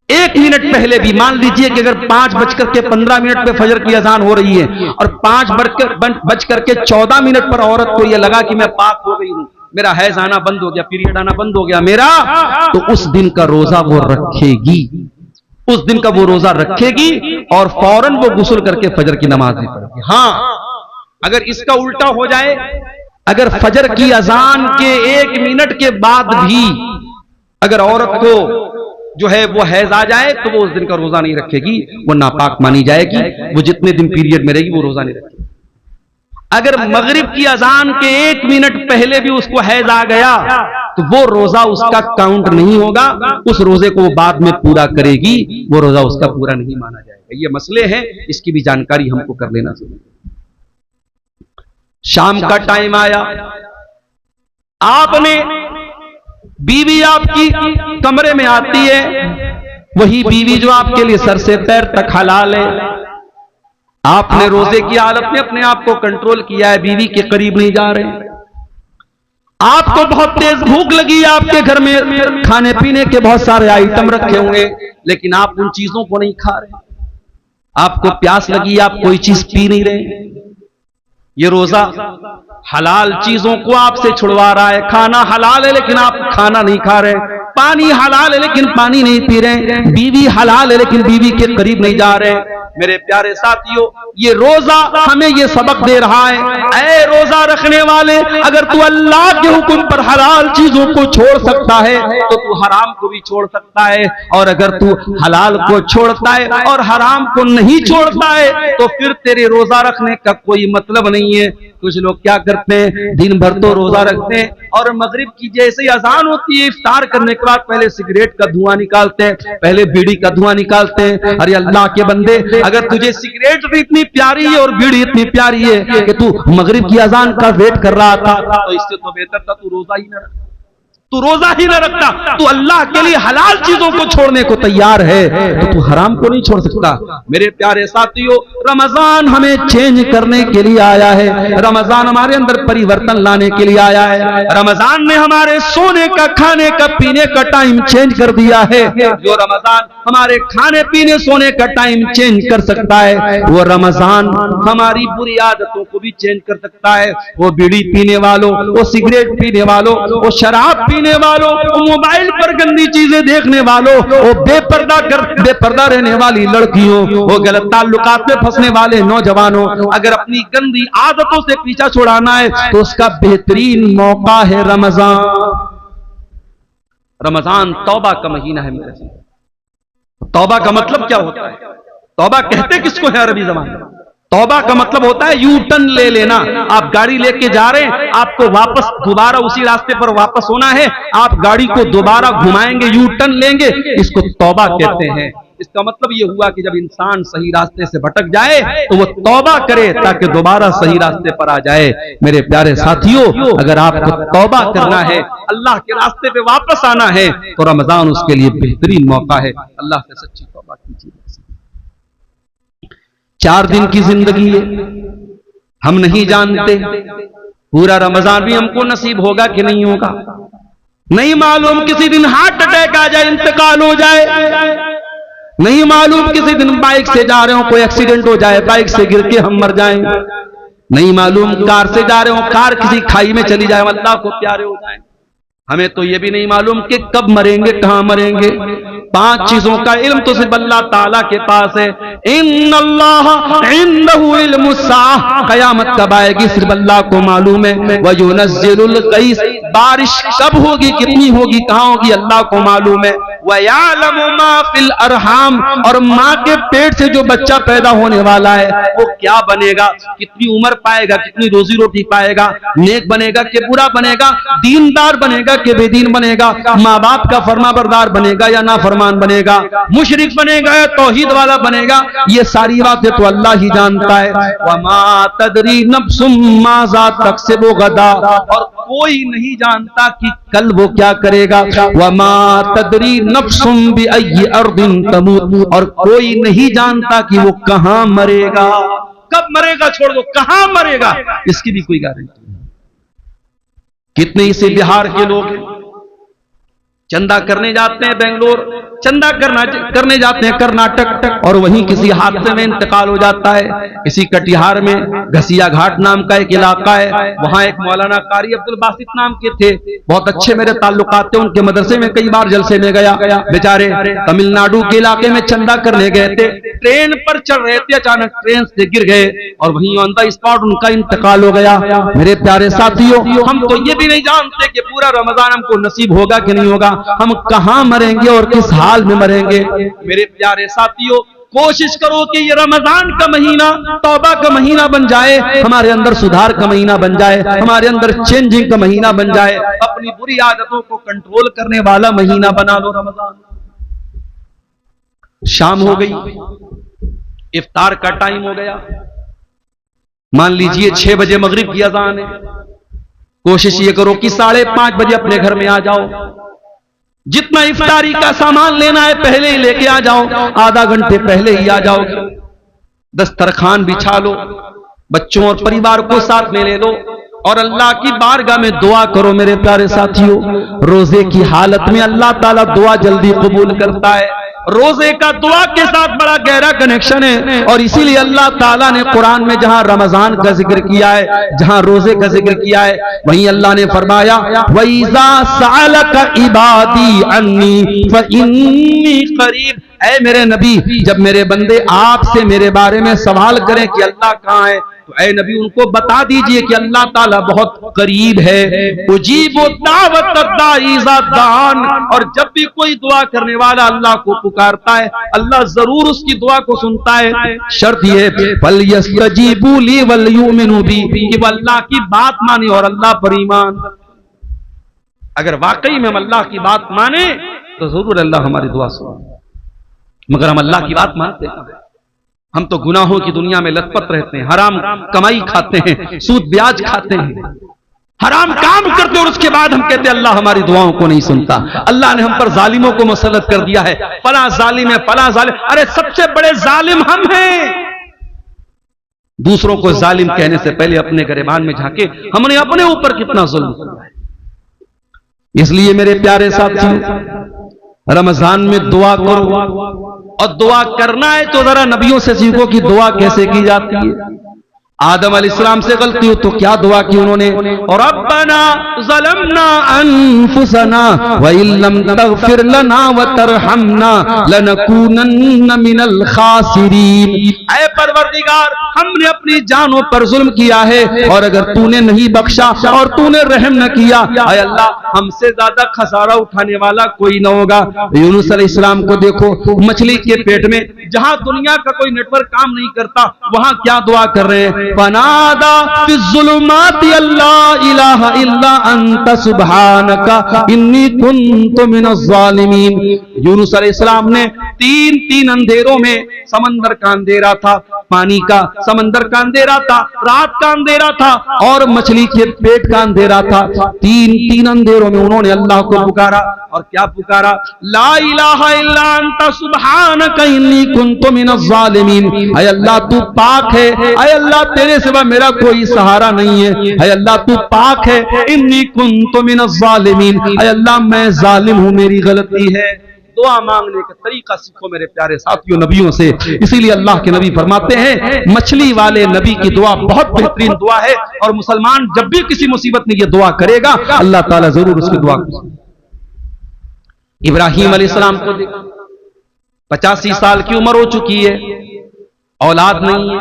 1 मिनट पहले भी, मान लीजिए कि अगर 5:15 पे फजर की अजान हो रही है और 5:14 पर औरत को यह लगा कि मैं पाक हो गई हूं, मेरा हैज आना बंद हो गया, पीरियड आना बंद हो गया मेरा, तो उस दिन का रोजा वो रखेगी, उस दिन का वो रोजा रखेगी और फौरन वो गुस्ल करके फजर की नमाज नहीं पढ़ेगी। हाँ, अगर इसका उल्टा हो जाए, अगर फजर की अजान के 1 मिनट के बाद भी अगर औरत को जो है वो हैज आ जाए तो वो उस दिन का रोजा नहीं रखेगी, वो नापाक मानी जाएगी, वो जितने दिन पीरियड में रहेगी वो रोजा नहीं रखेगी। अगर मगरिब की अजान के 1 मिनट पहले भी उसको हैज आ गया तो वो रोजा उसका काउंट नहीं होगा, उस रोजे को वो बाद में पूरा करेगी, वो रोजा उसका पूरा नहीं माना जाएगा। ये मसले हैं, इसकी भी जानकारी हमको कर लेना चाहिए। शाम का टाइम आया, आपने बीवी आपकी कमरे में आती है, वही बीवी जो आपके लिए सर से पैर तक हलाल है, आपने रोजे की हालत में अपने आप को कंट्रोल किया है, बीवी के करीब नहीं जा रहे, आपको बहुत तेज भूख लगी है, आपके घर में खाने पीने के बहुत सारे आइटम रखे हुए, लेकिन आप उन चीजों को नहीं खा रहे, आपको प्यास लगी, आप कोई चीज पी नहीं रहे, ये रोजा हलाल चीजों को आपसे छुड़वा रहा है। खाना हलाल है लेकिन आप खाना नहीं खा रहे, पानी हलाल है लेकिन पानी नहीं पी रहे, बीवी हलाल है लेकिन बीवी के करीब नहीं जा रहे। मेरे प्यारे साथियों, ये रोजा हमें ये सबक दे रहा है, ऐ रोजा रखने वाले, अगर तू अल्लाह के हुक्म पर हलाल चीजों को छोड़ सकता है तो तू हराम को भी छोड़ सकता है, और अगर तू हलाल को छोड़ता है और हराम को नहीं छोड़ता है तो फिर तेरे रोजा रखने का कोई मतलब नहीं है। कुछ लोग क्या करते हैं, दिन भर तो रोजा रखते हैं और मगरिब की जैसे ही अजान होती है, इफ्तार करने के बाद पहले सिगरेट का धुआं निकालते हैं, पहले बीड़ी का धुआं निकालते हैं। अरे अल्लाह के बंदे, अगर तुझे सिगरेट भी इतनी प्यारी है और बीड़ी इतनी प्यारी है कि तू मगरिब की अजान का वेट कर रहा था, तो इससे तो बेहतर था तू रोजा ही न रखता, तू रोजा ही न रखता। तू अल्लाह के लिए हलाल चीजों को छोड़ने को तैयार है तो तू हराम को नहीं छोड़ सकता। मेरे प्यारे साथियों, रमजान हमें चेंज करने के लिए आया है, रमजान हमारे अंदर परिवर्तन लाने के लिए आया है। रमजान ने हमारे सोने का, खाने का, पीने का टाइम चेंज कर दिया है। जो रमजान हमारे खाने पीने सोने का टाइम चेंज कर सकता है, वो रमजान हमारी बुरी आदतों को भी चेंज कर सकता है। वो बीड़ी पीने वालों, वो सिगरेट पीने वालों, वो शराब पीने वालों, वो मोबाइल पर गंदी चीजें देखने वालों, वो बेपर्दा रहने वाली लड़कियों, वो गलत ताल्लुकात में फंसने वाले नौजवानों, अगर अपनी गंदी आदतों से पीछा छुड़ाना है तो उसका बेहतरीन मौका है रमजान। रमजान तौबा का महीना है मेरे साथ। तौबा का मतलब क्या होता है? तौबा कहते किसको है अरबी ज़बान में? तौबा का मतलब होता है यू टर्न ले लेना। आप गाड़ी लेके जा रहे हैं, आपको वापस दोबारा उसी रास्ते पर वापस होना है, आप गाड़ी को दोबारा घुमाएंगे, यू टर्न लेंगे, इसको तौबा कहते हैं। इसका मतलब यह हुआ कि जब इंसान सही रास्ते से भटक जाए तो वो तौबा करे ताकि दोबारा सही रास्ते पर आ जाए। मेरे प्यारे साथियों, अगर आपको तौबा करना है, अल्लाह के रास्ते पे वापस आना है, तो रमजान उसके लिए बेहतरीन मौका है। अल्लाह से सच्ची तौबा कीजिए। 4 दिन की जिंदगी है, हम नहीं जानते पूरा रमजान भी हमको नसीब होगा कि नहीं होगा, नहीं मालूम। किसी दिन हार्ट अटैक आ जाए, इंतकाल हो जाए, नहीं मालूम। किसी दिन बाइक से जा रहे हो, कोई एक्सीडेंट हो जाए, बाइक से गिर के हम मर जाएं, नहीं मालूम। कार से जा रहे हो, कार किसी खाई में चली जाए, अल्लाह को प्यारे हो जाए। हमें तो यह भी नहीं मालूम कि कब मरेंगे, कहां मरेंगे। 5 चीजों का इल्म तो सिर्फ अल्लाह ताला के पास है। इन्नल्लाह इंदहु इल्मुस्साअह, कयामत कब आएगी सिर्फ अल्लाह को मालूम है। वयुनज़्ज़िलुल गैस, बारिश कब होगी, कितनी होगी, कहां होगी, अल्लाह को मालूम है। वयालमु मा फिल अरहाम, और माँ के पेट से जो बच्चा पैदा होने वाला है वो क्या बनेगा, कितनी उम्र पाएगा, कितनी रोजी रोटी पाएगा, नेक बनेगा कि बुरा बनेगा, दीनदार बनेगा कि बेदीन बनेगा, माँ बाप का फरमाबरदार बनेगा या नाफरमान बनेगा, मुशरिक बनेगा या तौहीद वाला बनेगा, ये सारी बातें तो अल्लाह ही जानता है। वमा तदरी नफ्सुम माज़ा तक्सिबु गदा, और कोई नहीं जानता कि कल वो क्या करेगा। वमा तदरी नफ्सुम बिअय्यि अर्दिन तमूत, और कोई नहीं जानता कि वो कहां मरेगा, कब मरेगा छोड़ दो, कहां मरेगा इसकी भी कोई गारंटी नहीं। कितने इसे बिहार के लोग हैं, चंदा करने जाते हैं बेंगलोर, चंदा करने जाते हैं कर्नाटक, और वहीं किसी हादसे में इंतकाल हो जाता है। किसी कटिहार में घसिया घाट नाम का एक इलाका है, वहां एक मौलाना कारी अब्दुल बासित नाम के थे, बहुत अच्छे मेरे ताल्लुकात थे, उनके मदरसे में कई बार जलसे में गया। बेचारे तमिलनाडु के इलाके में चंदा करने गए थे, ट्रेन पर चढ़ रहे थे, अचानक ट्रेन से गिर गए और वहीं ऑन द स्पॉट उनका इंतकाल हो गया। मेरे प्यारे साथियों, हम तो ये भी नहीं जानते कि पूरा रमजान हमको नसीब होगा कि नहीं होगा, हम कहां मरेंगे और किस हाल में मरेंगे। मेरे प्यारे साथियों, कोशिश करो कि ये रमजान का महीना तौबा का महीना बन जाए, हमारे अंदर सुधार का महीना बन जाए, हमारे अंदर चेंजिंग का महीना बन जाए, अपनी बुरी आदतों को कंट्रोल करने वाला महीना बना लो रमजान। शाम हो गई, इफ्तार का टाइम हो गया, मान लीजिए 6 बजे मगरिब की अजान है। कोशिश ये करो कि 5:30 बजे अपने घर में आ जाओ, जितना इफ्तारी का सामान लेना है पहले ही लेके आ जाओ, आधा घंटे पहले ही आ जाओगे। दस्तरखान बिछा लो, बच्चों और परिवार को साथ में ले लो और अल्लाह की बारगाह में दुआ करो। मेरे प्यारे साथियों, रोजे की हालत में अल्लाह ताला दुआ जल्दी कबूल करता है। रोजे का दुआ के साथ बड़ा गहरा कनेक्शन है, और इसीलिए अल्लाह ताला ने कुरान में जहां रमजान का जिक्र किया है, जहां रोजे का जिक्र किया है, वहीं अल्लाह ने फरमाया वइज़ा सअलका इबादी अन्नी फइन्नी करीब। ऐ मेरे नबी, जब मेरे बंदे आपसे मेरे बारे में सवाल करें कि अल्लाह कहां है, तो ऐ नबी उनको बता दीजिए कि अल्लाह ताला बहुत करीब है। उजीबु दावत दाई इज़ा दान, और जब भी कोई दुआ करने वाला अल्लाह को पुकारता है, अल्लाह जरूर उसकी दुआ को सुनता है। शर्त यह है फलयस्तजीबू ली वलयुमिनू बी, कि वो अल्लाह की बात माने और अल्लाह पर ईमान। अगर वाकई में हम अल्लाह की बात माने तो जरूर अल्लाह हमारी दुआ सुने, मगर हम अल्लाह की बात मानते हैं। हम तो गुनाहों की दुनिया में लथपथ रहते हैं, हराम कमाई खाते हैं, सूद ब्याज खाते हैं, हराम काम करते हैं, और उसके बाद हम कहते हैं अल्लाह हमारी दुआओं को नहीं सुनता। अल्लाह ने हम पर जालिमों को मुसल्लत कर दिया है, फला जालिम है, फला जालिम। अरे सबसे बड़े जालिम हम हैं। दूसरों को जालिम कहने से पहले अपने गिरबान में झांके, हमने अपने ऊपर कितना जुल्म किया है। इसलिए मेरे प्यारे साथियों, रमजान में दुआ करो, और दुआ करना है तो जरा नबियों से सीखो कि दुआ कैसे की जाती है। आदम अलैहिस्सलाम से गलती हो तो क्या दुआ की उन्होंने, और रब्बना ज़लमना अनफुसना व इल्लम तगफिर लना व तरहमना लनकूनन्न मिनल खासिरीन। ऐ परवरदिगार, हमने अपनी जानों पर जुल्म किया है, और अगर तूने नहीं बख्शा और तूने रहम न किया, ऐ अल्लाह हमसे ज्यादा खसारा उठाने वाला कोई न होगा। यूनुस अलैहिस्सलाम को देखो, मछली के पेट में, जहां दुनिया का कोई नेटवर्क काम नहीं करता, वहां क्या दुआ कर रहे हैं, फनादा फिज़्ज़ुलुमाति अल्ला इलाहा इल्ला अंता सुब्हानका इन्नी कुन्तु मिनज़ ज़ालिमीन। यूनुस अलैहिस्सलाम ने तीन अंधेरों में, समंदर का अंधेरा था, पानी का, समंदर का अंधेरा था, रात का अंधेरा था, और मछली के पेट का अंधेरा था, तीन अंधेरों में उन्होंने अल्लाह को पुकारा। और क्या पुकारा, ला इलाहा इल्ला अंता सुब्हानका इन्नी कुन्तु मिनज़ ज़ालिमीन। ऐ अल्लाह तू पाक है, ऐ अल्लाह तेरे सिवा मेरा कोई सहारा नहीं है, ऐ अल्लाह तू पाक है, इन्नी कुन्तु मिनज़ ज़ालिमीन। ऐ अल्लाह मैं जालिम हूं, मेरी गलती है। दुआ मांगने का तरीका सीखो मेरे प्यारे साथियों नबियों से। इसीलिए अल्लाह के नबी फरमाते हैं, मछली वाले नबी की दुआ बहुत बेहतरीन दुआ है, और मुसलमान जब भी किसी मुसीबत में ये दुआ करेगा, अल्लाह ताला जरूर उसकी दुआ को। इब्राहिम अलैहिस्सलाम को देखो, 85 साल की उम्र हो चुकी है, औलाद नहीं है,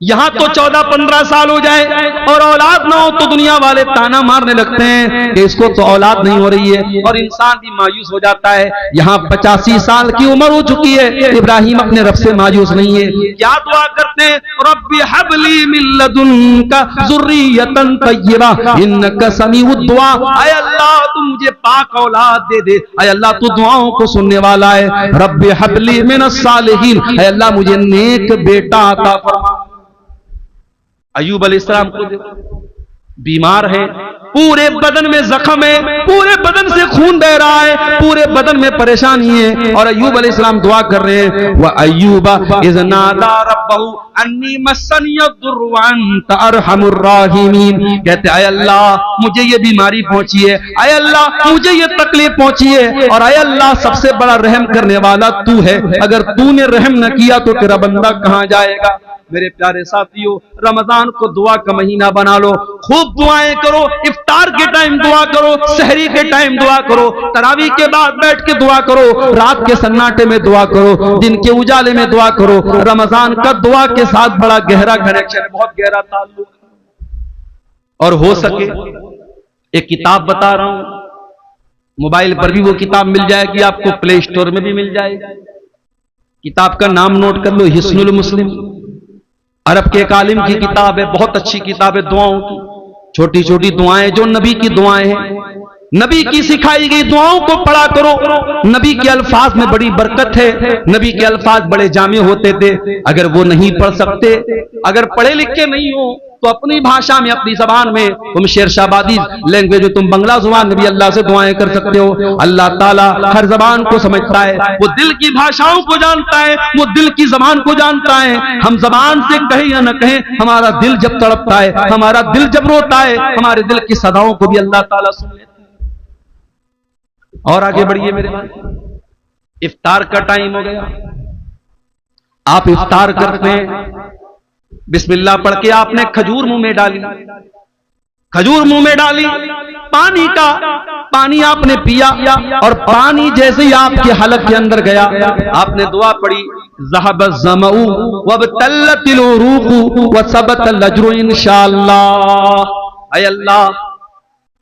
यहां तो 14-15 साल हो जाए और औलाद ना हो तो दुनिया वाले ताना मारने लगते हैं कि इसको तो औलाद नहीं हो रही है, और इंसान भी मायूस हो जाता है। यहां 85 साल की उम्र हो चुकी है, इब्राहिम अपने रब से मायूस नहीं है। क्या दुआ करते हैं? रब्बी हबली मिन लदुनका ज़ुर्रियतन तय्यबा इन्नका समीउद दुआ। ऐ अल्लाह तू मुझे पाक औलाद दे दे, ऐ अल्लाह तू दुआओं को सुनने वाला है। रब्बी हबली मिनस सालिहीन, ऐ अल्लाह मुझे नेक बेटा अता फरमा। अय्यूब अलैहिस्सलाम को बीमार है, पूरे बदन में जख्म है, पूरे बदन से खून बह रहा है, पूरे बदन में परेशानी है, और अय्यूब अलैहिस्सलाम दुआ कर रहे हैं। व अय्यूबा इज़ नादा रब्बहू अन्नी मस्सनियद्दुर्रु व अंत अरहमुर राहिमीन। कहते हैं, अल्लाह मुझे ये बीमारी पहुंची है, अय अल्लाह मुझे ये तकलीफ पहुंची है, और अय अल्लाह सबसे बड़ा रहम करने वाला तू है, अगर तूने रहम न किया तो तेरा बंदा कहां जाएगा। मेरे प्यारे साथियों, रमजान को दुआ का महीना बना लो, खूब दुआएं करो, इफ्तार के टाइम दुआ करो, सहरी के टाइम दुआ करो, तरावी के बाद बैठ के दुआ करो, रात के सन्नाटे में दुआ करो, दिन के उजाले में दुआ करो। रमजान का दुआ के साथ बड़ा गहरा कनेक्शन है, बहुत गहरा ताल्लुक। और हो सके एक किताब बता रहा हूं, मोबाइल पर भी वो किताब मिल जाएगी आपको, प्ले स्टोर में भी मिल जाएगी। किताब का नाम नोट कर लो, हिस्नुल मुस्लिम, अरब के एक आलिम की किताब है, बहुत अच्छी किताब है दुआओं की। छोटी छोटी दुआएं जो नबी की दुआएं हैं, नबी की सिखाई गई दुआओं को पढ़ा करो। नबी के अल्फाज में बड़ी बरकत है, नबी के अल्फाज बड़े जामे होते थे। अगर वो नहीं पढ़ सकते, अगर पढ़े लिखे नहीं हो, तो अपनी भाषा में, अपनी जबान में, तुम शेरशाबादी लैंग्वेज में, तुम बंगला जुबान में भी अल्लाह से दुआएं कर सकते हो। अल्लाह ताला हर जबान को समझता है, वो दिल की भाषाओं को जानता है, वो दिल की जबान को जानता है। हम जबान से कहें या न कहें, हमारा दिल जब तड़पता है, हमारा दिल जब रोता है, हमारे दिल की सदाओं को भी अल्लाह ताला सुन लेता है। और आगे बढ़िए मेरे भाई, इफ्तार का टाइम हो गया। आप इफ्तार करते हैं, बिस्मिल्लाह पढ़ के आपने खजूर मुंह में डाली, खजूर मुंह में डाली, पानी आपने पिया, और पानी जैसे ही आपके हलक के अंदर गया, आपने दुआ पढ़ी, ज़हब ज़मऊ वबतल्लतिल उरूक़ु वसबतल अज्रु इंशाअल्लाह। ऐ अल्लाह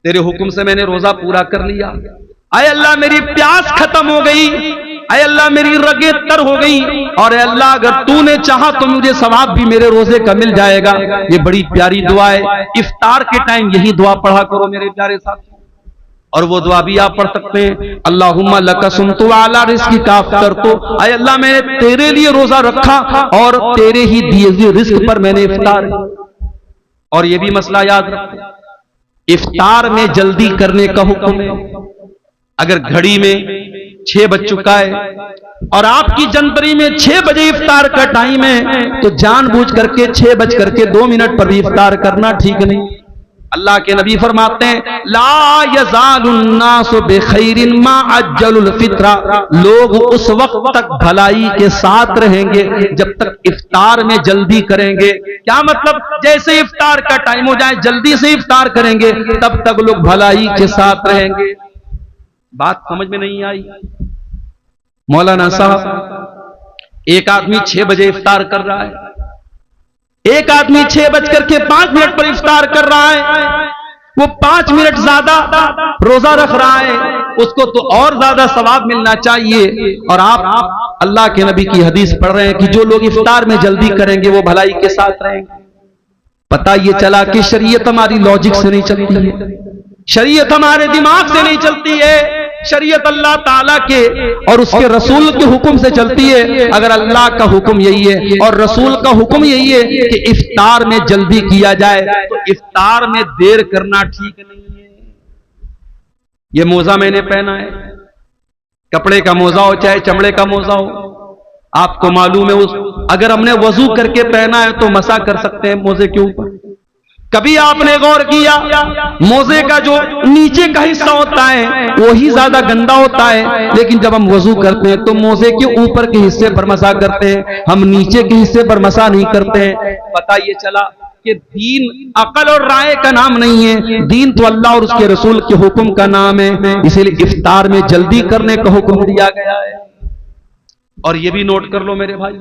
तेरे हुक्म से मैंने रोजा पूरा कर लिया, ऐ अल्लाह मेरी प्यास खत्म हो गई, ऐ अल्लाह मेरी रगे तर हो गई, और अल्लाह अगर तूने चाहा तो मुझे सवाब भी मेरे रोजे का मिल जाएगा। ये बड़ी प्यारी दुआ है, इफ्तार के टाइम यही दुआ पढ़ा करो मेरे प्यारे साथी। और वो दुआ भी आप पढ़ सकते हैं, अल्लाहुम्मा लका सुमतु अला रिज़्क़ि का अफ़्तरतु, ऐ अल्लाह मैंने तेरे लिए रोजा रखा और तेरे ही दिए हुए रिज़्क़ पर मैंने इफ्तार। और ये भी मसला याद रखो, इफ्तार में जल्दी करने का हुक्म है। अगर घड़ी में 6 बज चुका है और आपकी जनवरी में 6 बजे इफ्तार का टाइम है, तो जानबूझ करके 6 बज करके 2 मिनट पर भी इफ्तार करना ठीक नहीं। अल्लाह के नबी फरमाते हैं, ला यज़ालुन्नासु बिखैरिन मा अज्जलुल फित्रा, लोग उस वक्त तक भलाई के साथ रहेंगे जब तक इफ्तार में जल्दी करेंगे। क्या मतलब? जैसे इफ्तार का टाइम हो जाए जल्दी से इफ्तार करेंगे, तब तक लोग भलाई के साथ रहेंगे। बात समझ में नहीं आई? मौलाना साहब, एक आदमी 6 बजे इफ्तार कर रहा है, एक आदमी 6 बजकर के 5 मिनट पर इफ्तार कर रहा है, वो 5 मिनट ज्यादा रोजा रख रहा है, उसको तो और ज्यादा सवाब मिलना चाहिए। और आप अल्लाह के नबी की हदीस पढ़ रहे हैं कि जो लोग इफ्तार में जल्दी करेंगे वो भलाई के साथ रहेंगे। पता ये चला कि शरीयत हमारी लॉजिक से नहीं चलती है, शरीयत हमारे दिमाग से नहीं चलती है, शरीयत अल्लाह ताला के और उसके रसूल के हुक्म से चलती है। अगर अल्लाह का हुक्म यही है और रसूल का हुक्म यही है कि इफ्तार में जल्दी किया जाए, तो इफ्तार में देर करना ठीक नहीं है। ये मोजा मैंने पहना है, कपड़े का मोजा हो चाहे चमड़े का मोजा हो, आपको मालूम है अगर हमने वजू करके पहना है तो मसा कर सकते हैं मोजे के ऊपर। कभी आपने गौर किया, मोजे का जो नीचे का हिस्सा होता है वही ज्यादा गंदा होता है, लेकिन जब हम वजू करते हैं तो मोजे के ऊपर के हिस्से पर मसा करते हैं, हम नीचे के हिस्से पर मसा नहीं करते हैं। पता ये चला कि दीन अकल और राय का नाम नहीं है, दीन तो अल्लाह और उसके रसूल के हुक्म का नाम है। इसीलिए इफ्तार में जल्दी करने का हुक्म दिया गया है। और ये भी नोट कर लो मेरे भाई,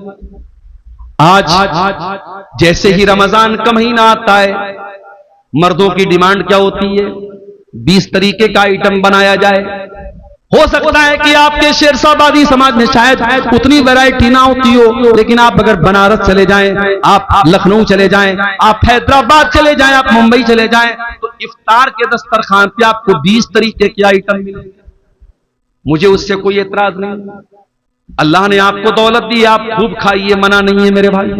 आज जैसे ही रमजान का महीना आता है, मर्दों की डिमांड क्या होती है? 20 तरीके का आइटम बनाया जाए। हो सकता है कि आपके शेरशाबादी समाज में शायद उतनी वैरायटी ना होती हो, लेकिन आप अगर बनारस चले जाएं, आप लखनऊ चले जाएं, आप हैदराबाद चले जाएं, आप मुंबई चले जाएं, तो इफ्तार के दस्तरखान पे आपको 20 तरीके के आइटम मिलेंगे। मुझे उससे कोई एतराज नहीं। अल्लाह ने आपको दौलत दी, आप खूब खाइए, मना नहीं है मेरे भाई।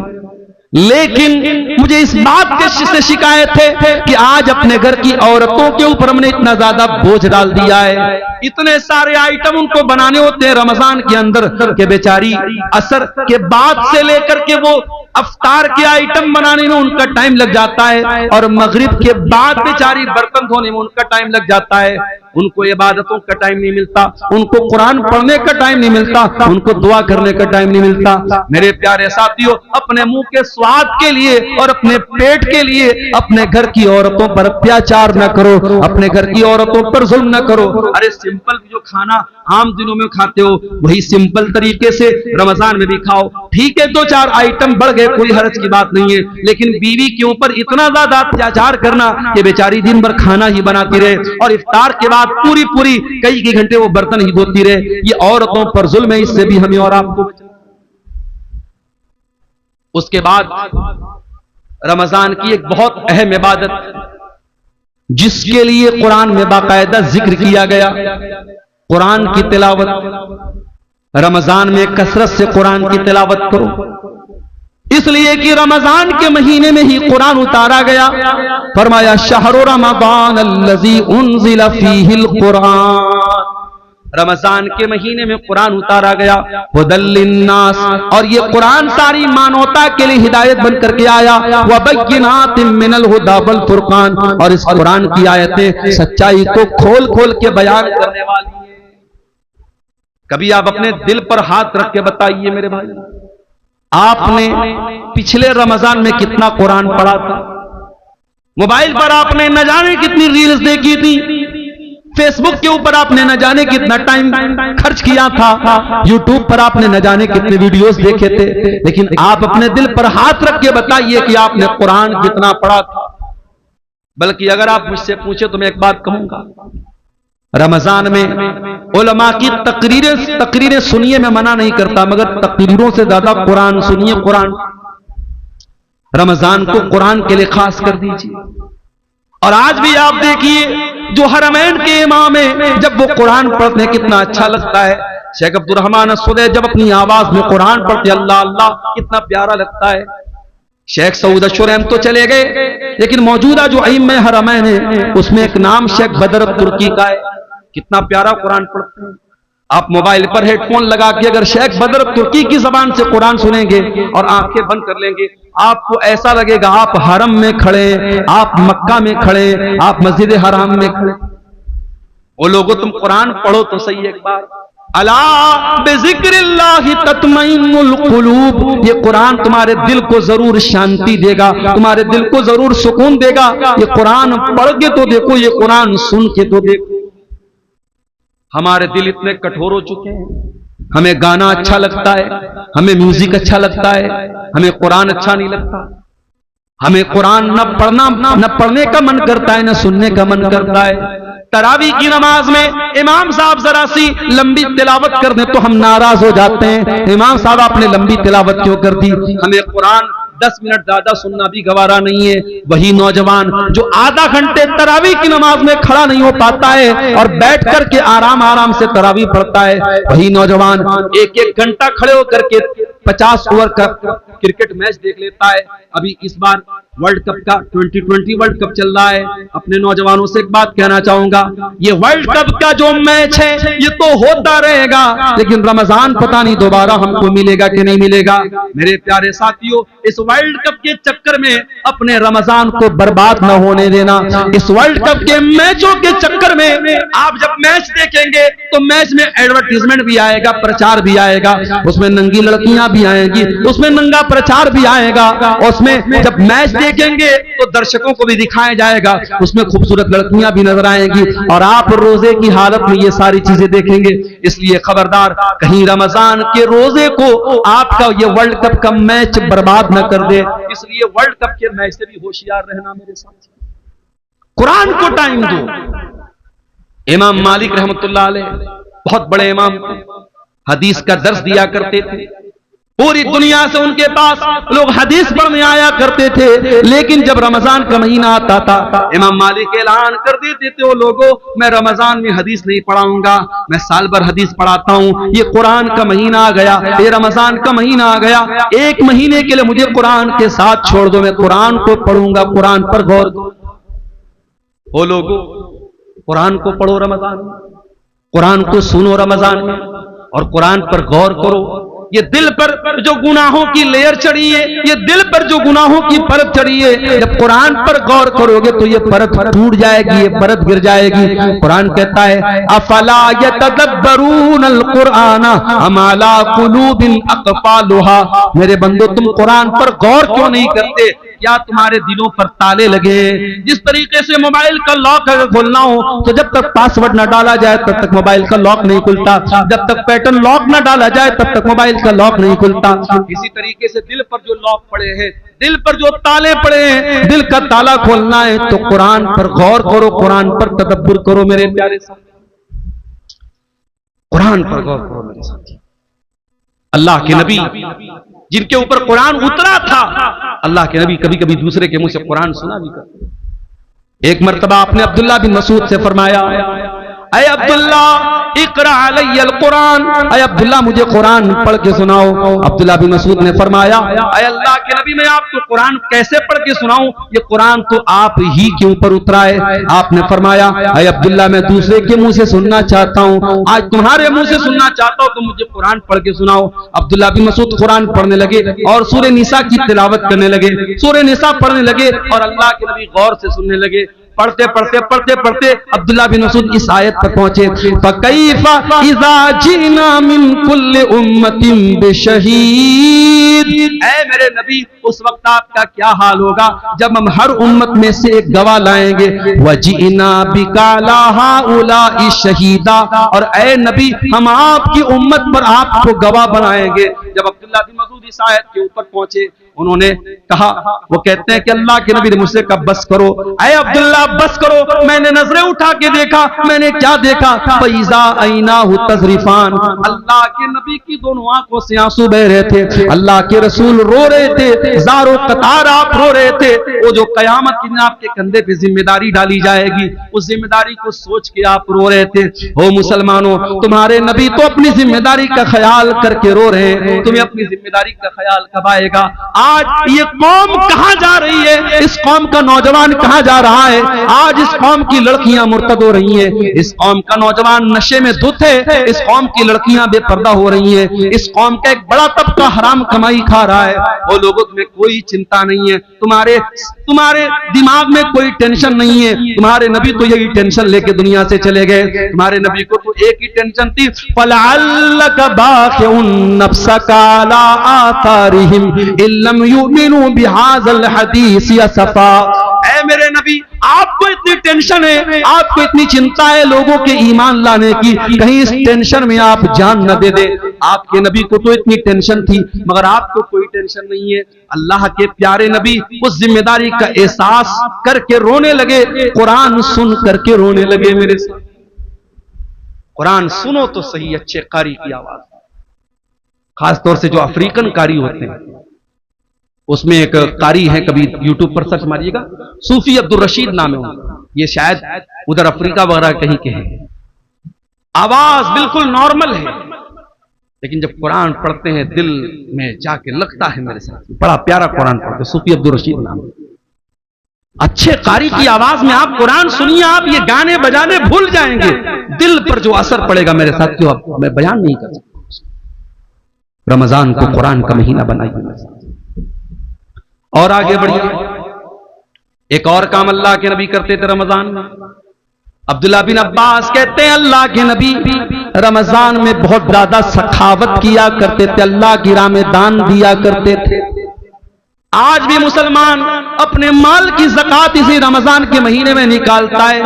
लेकिन मुझे इस बात से शिकायत है कि आज अपने घर की औरतों के ऊपर हमने इतना ज्यादा बोझ डाल दिया है। इतने सारे आइटम उनको बनाने होते हैं रमजान के अंदर के बेचारी असर के बाद से लेकर के वो अफ्तार के आइटम बनाने में उनका टाइम लग जाता है, और मगरिब के बाद बेचारी बर्तन धोने में उनका टाइम लग जाता है। उनको इबादतों का टाइम नहीं मिलता, उनको कुरान पढ़ने का टाइम नहीं मिलता, उनको दुआ करने का टाइम नहीं मिलता। मेरे प्यारे साथियों, अपने मुंह के स्वाद के लिए और अपने पेट के लिए अपने घर की औरतों पर अत्याचार न करो, अपने घर की औरतों पर जुल्म न करो। अरे सिंपल जो खाना आम दिनों में खाते हो वही सिंपल तरीके से रमजान में भी खाओ। ठीक है, 2-4 आइटम बढ़ गए, कोई हर्ज की बात नहीं है, लेकिन बीवी के ऊपर इतना ज्यादा अत्याचार करना कि बेचारी दिन भर खाना ही बनाती रहे और इफ्तार के बाद पूरी कई घंटे वो बर्तन ही धोती रहे, ये औरतों पर जुल्म है। इससे भी हमें और आपको बचना। उसके बाद रमजान की एक बहुत अहम इबादत जिसके लिए कुरान में बाकायदा जिक्र किया गया, कुरान की तिलावत। रमजान में कसरत से कुरान की तिलावत करो, इसलिए कि रमजान के महीने में ही कुरान उतारा गया। फरमाया शहरु रमजान अल्लज़ी उन्ज़िला फ़ीहिल कुरान, रमजान के महीने में कुरान उतारा गया। हुदल लिन्नास, और ये कुरान सारी मानवता के लिए हिदायत बन करके आया। व बय्यिनातिम मिनल हुदा वल फुरकान, और इस कुरान की आयतें सच्चाई को खोल खोल के बयान करने वाली है। कभी आप अपने दिल पर हाथ रख के बताइए मेरे भाई, आपने पिछले रमजान में कितना कुरान पढ़ा था? मोबाइल पर आपने न जाने कितनी रील्स देखी थी, फेसबुक के ऊपर आपने न जाने कितना टाइम खर्च किया था, यूट्यूब पर आपने न जाने कितने वीडियोस देखे थे, लेकिन आप अपने दिल पर हाथ रख के बताइए कि आपने कुरान कितना पढ़ा था। बल्कि अगर आप मुझसे पूछे तो मैं एक बात कहूंगा, रमजान में उलमा की तकरीरें सुनिए, मैं मना नहीं करता, मगर तकरीरों से ज्यादा कुरान सुनिए। कुरान रमजान को कुरान के लिए खास कर दीजिए। और आज भी आप देखिए जो हरमैन के इमाम है, जब वो कुरान पढ़ते हैं कितना अच्छा लगता है। शेख अब्दुर रहमान सुदैस जब अपनी आवाज में कुरान पढ़ते अल्लाह अल्लाह, कितना प्यारा लगता है। शेख सऊद अशुरैम तो चले गए, लेकिन मौजूदा जो इमाम हरमैन है उसमें एक नाम शेख बदर तुर्की का है, कितना प्यारा कुरान पढ़ते हैं। आप मोबाइल पर हेडफोन लगा के अगर शेख बदर तुर्की की जबान से कुरान सुनेंगे और आंखें बंद कर लेंगे, आपको ऐसा लगेगा आप हरम में खड़े, आप मक्का में खड़े, आप मस्जिद हराम में खड़े। वो लोगों तुम कुरान पढ़ो तो सही एक बार। अला बिज़िक्रिल्लाहि तत्मइन्नुल कुलूब, ये कुरान तुम्हारे दिल को जरूर शांति देगा, तुम्हारे दिल को जरूर सुकून देगा। ये कुरान पढ़ के तो देखो, ये कुरान सुन के तो देखो। हमारे दिल इतने कठोर हो चुके हैं, हमें गाना अच्छा लगता है, हमें म्यूजिक अच्छा लगता है, हमें कुरान अच्छा नहीं लगता। हमें कुरान न पढ़ने का मन करता है, न सुनने का मन करता है। तरावी की नमाज में इमाम साहब जरा सी लंबी तिलावत कर दें तो हम नाराज हो जाते हैं, इमाम साहब आपने लंबी तिलावत क्यों कर दी? हमें कुरान 10 मिनट ज्यादा सुनना भी गवारा नहीं है। वही नौजवान जो आधा घंटे तरावी की नमाज में खड़ा नहीं हो पाता है और बैठ करके आराम आराम से तरावी पढ़ता है, वही नौजवान 1-1 घंटा खड़े होकर के 50 ओवर का क्रिकेट मैच देख लेता है। अभी इस बार वर्ल्ड कप का 2020 वर्ल्ड कप चल रहा है। अपने नौजवानों से एक बात कहना चाहूंगा, ये वर्ल्ड कप का जो मैच है ये तो होता रहेगा, लेकिन रमजान पता नहीं दोबारा हमको मिलेगा कि नहीं मिलेगा। मेरे प्यारे साथियों, इस वर्ल्ड कप के चक्कर में अपने रमजान को बर्बाद न होने देना। इस वर्ल्ड कप के मैचों के चक्कर में आप जब मैच देखेंगे तो मैच में एडवर्टीजमेंट भी आएगा, प्रचार भी आएगा, उसमें नंगी लड़कियां भी आएंगी, उसमें नंगा प्रचार भी आएगा। उसमें जब मैच देखेंगे तो दर्शकों को भी दिखाया जाएगा, उसमें खूबसूरत लड़कियां भी नजर आएंगी और आप रोजे की हालत में ये सारी चीजें देखेंगे। इसलिए खबरदार, कहीं रमजान के रोजे को आपका ये वर्ल्ड कप का मैच बर्बाद न कर दे। इसलिए वर्ल्ड कप के मैच से भी होशियार रहना मेरे साथ। कुरान को टाइम दो। इमाम मालिक रहमतुल्लाह अलैह बहुत बड़े इमाम थे, हदीस का दर्स दिया करते थे। पूरी दुनिया से उनके पास लोग हदीस पढ़ने आया करते थे। लेकिन जब रमजान का महीना आता था, इमाम मालिक ऐलान कर देते थे, वो लोगों, मैं रमजान में हदीस नहीं पढ़ाऊंगा, मैं साल भर हदीस पढ़ाता हूं। ये कुरान का महीना आ गया, ये रमजान का महीना आ गया, एक महीने के लिए मुझे कुरान के साथ छोड़ दो, मैं कुरान को पढ़ूंगा, कुरान पर गौर करो। वो लोगों, कुरान को पढ़ो रमजान में, कुरान को सुनो रमजान में और कुरान पर गौर करो। ये दिल पर जो गुनाहों की लेयर चढ़ी है, ये दिल पर जो गुनाहों की परत चढ़ी है, जब कुरान पर गौर करोगे तो ये परत टूट जाएगी, ये परत गिर जाएगी। कुरान कहता है, अफला यतदब्बरून अल कुरान अम अला कुलूबिन अक़फ़ालुहा। मेरे बंदो, तुम कुरान पर गौर क्यों नहीं करते? क्या तुम्हारे दिलों पर ताले लगे? जिस तरीके से मोबाइल का लॉक अगर खोलना हो तो जब तक पासवर्ड न डाला जाए तब तक मोबाइल का लॉक नहीं खुलता, जब तक पैटर्न लॉक न डाला जाए तब तक मोबाइल का लॉक नहीं खुलता। इसी तरीके से दिल पर जो लॉक पड़े हैं, दिल पर जो ताले पड़े हैं, दिल का ताला खोलना है तो कुरान पर गौर करो, कुरान पर तदब्बुर करो मेरे प्यारे साथी, कुरान पर गौर करो मेरे साथी। अल्लाह के नबी जिनके ऊपर कुरान उतरा था, अल्लाह के नबी कभी कभी दूसरे के मुंह से कुरान सुना भी करते। एक मर्तबा आपने अब्दुल्ला बिन मसूद से फरमाया, अय अब्दुल्ला इकरा अलैयल कुरान, अय अब्दुल्ला मुझे कुरान पढ़ के सुनाओ। अब्दुल्ला बिन मसूद ने फरमाया, अय अल्लाह के नबी मैं आपको कुरान कैसे पढ़ के सुनाऊं, ये कुरान तो आप ही के ऊपर उतरा है। आपने फरमाया, अय अब्दुल्ला मैं दूसरे के मुंह से सुनना चाहता हूं, आज तुम्हारे मुंह से सुनना चाहता हूं तो मुझे कुरान पढ़ के सुनाओ। अब्दुल्ला बिन मसूद कुरान पढ़ने लगे और सूरह निसा की तिलावत करने लगे, सूरह निसा पढ़ने लगे और अल्लाह के नबी गौर से सुनने लगे। पढ़ते पढ़ते पढ़ते पढ़ते अब्दुल्ला बिन मसूद इस आयत पर पहुंचे, फकैफा इज़ा जीना मिन कुल्ली उम्मतिन बिशहीद। ऐ मेरे नबी, उस वक्त आपका क्या हाल होगा जब हम हर उम्मत में से एक गवाह लाएंगे। वजीना बिकाला हाउलाई शहीदा, और ऐ नबी हम आपकी उम्मत पर आपको गवाह बनाएंगे। जब अब्दुल्ला बिन मसूद इस आयत के ऊपर पहुंचे, उन्होंने कहा, वो कहते हैं कि अल्लाह के नबी ने मुझसे कहा बस करो, ऐ अब्दुल्ला बस करो। मैंने नजरें उठा के देखा, मैंने क्या देखा, फैज़ा ऐनाहु तज़रिफान, अल्लाह के नबी की दोनों आंखों से आंसू बह रहे थे, अल्लाह के रसूल रो रहे थे, ज़ारो कतार आप रो रहे थे। वो जो कयामत के दिन आपके कंधे पे जिम्मेदारी डाली जाएगी, उस जिम्मेदारी को सोच के आप रो रहे थे। ओ मुसलमानों, तुम्हारे नबी तो अपनी जिम्मेदारी का ख्याल करके रो रहे हैं, तुम्हें अपनी जिम्मेदारी का ख्याल कब आएगा? आज ये कौम कहां जा रही है? इस कौम का नौजवान कहां जा रहा है? आज इस कौम की लड़कियां मुर्तद हो रही हैं, इस कौम का नौजवान नशे में धुत है, इस कौम की लड़कियां बेपर्दा हो रही हैं, इस कौम का एक बड़ा तबका हराम कमाई खा रहा है। वो लोगों, तुम्हें कोई चिंता नहीं है, तुम्हारे दिमाग में कोई टेंशन नहीं है। तुम्हारे नबी तो यही टेंशन लेके दुनिया से चले गए। तुम्हारे नबी को तो एक ही टेंशन थी, फलअल्लक बाखिउन नफ्सका अला आथारिहिम इल्लम युमिनु बिहाज़ल हदीस यसफा। ऐ मेरे नबी, आपको इतनी टेंशन है, आपको इतनी चिंता है लोगों के ईमान लाने की, कहीं इस टेंशन में आप जान न दे दे। आपके नबी को तो इतनी टेंशन थी, मगर आपको कोई टेंशन नहीं है। अल्लाह के प्यारे नबी उस जिम्मेदारी का एहसास करके रोने लगे, कुरान सुन करके रोने लगे। मेरे साथ कुरान सुनो तो सही, अच्छे कारी की आवाज, खासतौर से जो अफ्रीकन कारी होते हैं, उसमें एक कारी है, कभी यूट्यूब पर सर्च मारिएगा, सूफी अब्दुल रशीद नाम है उनका, ये शायद उधर अफ्रीका वगैरह कहीं के हैं। आवाज बिल्कुल नॉर्मल है, लेकिन जब कुरान पढ़ते हैं दिल में जाके लगता है। मेरे साथ बड़ा प्यारा कुरान पढ़ते, सूफी अब्दुल रशीद नाम। अच्छे कारी की आवाज में आप कुरान सुनिए, आप ये गाने बजाने भूल जाएंगे। दिल पर जो असर पड़ेगा मेरे साथियों, आप मैं बयान नहीं कर सकता। रमजान को कुरान का महीना बनाइए मेरे साथ। और आगे बढ़िए, एक और काम अल्लाह के नबी करते थे रमजान में। अब्दुल्ला बिन अब्बास कहते हैं अल्लाह के नबी रमजान में बहुत ज्यादा सखावत किया करते थे, अल्लाह की राह में दान दिया करते थे। आज भी मुसलमान अपने माल की ज़कात इसी रमजान के महीने में निकालता है।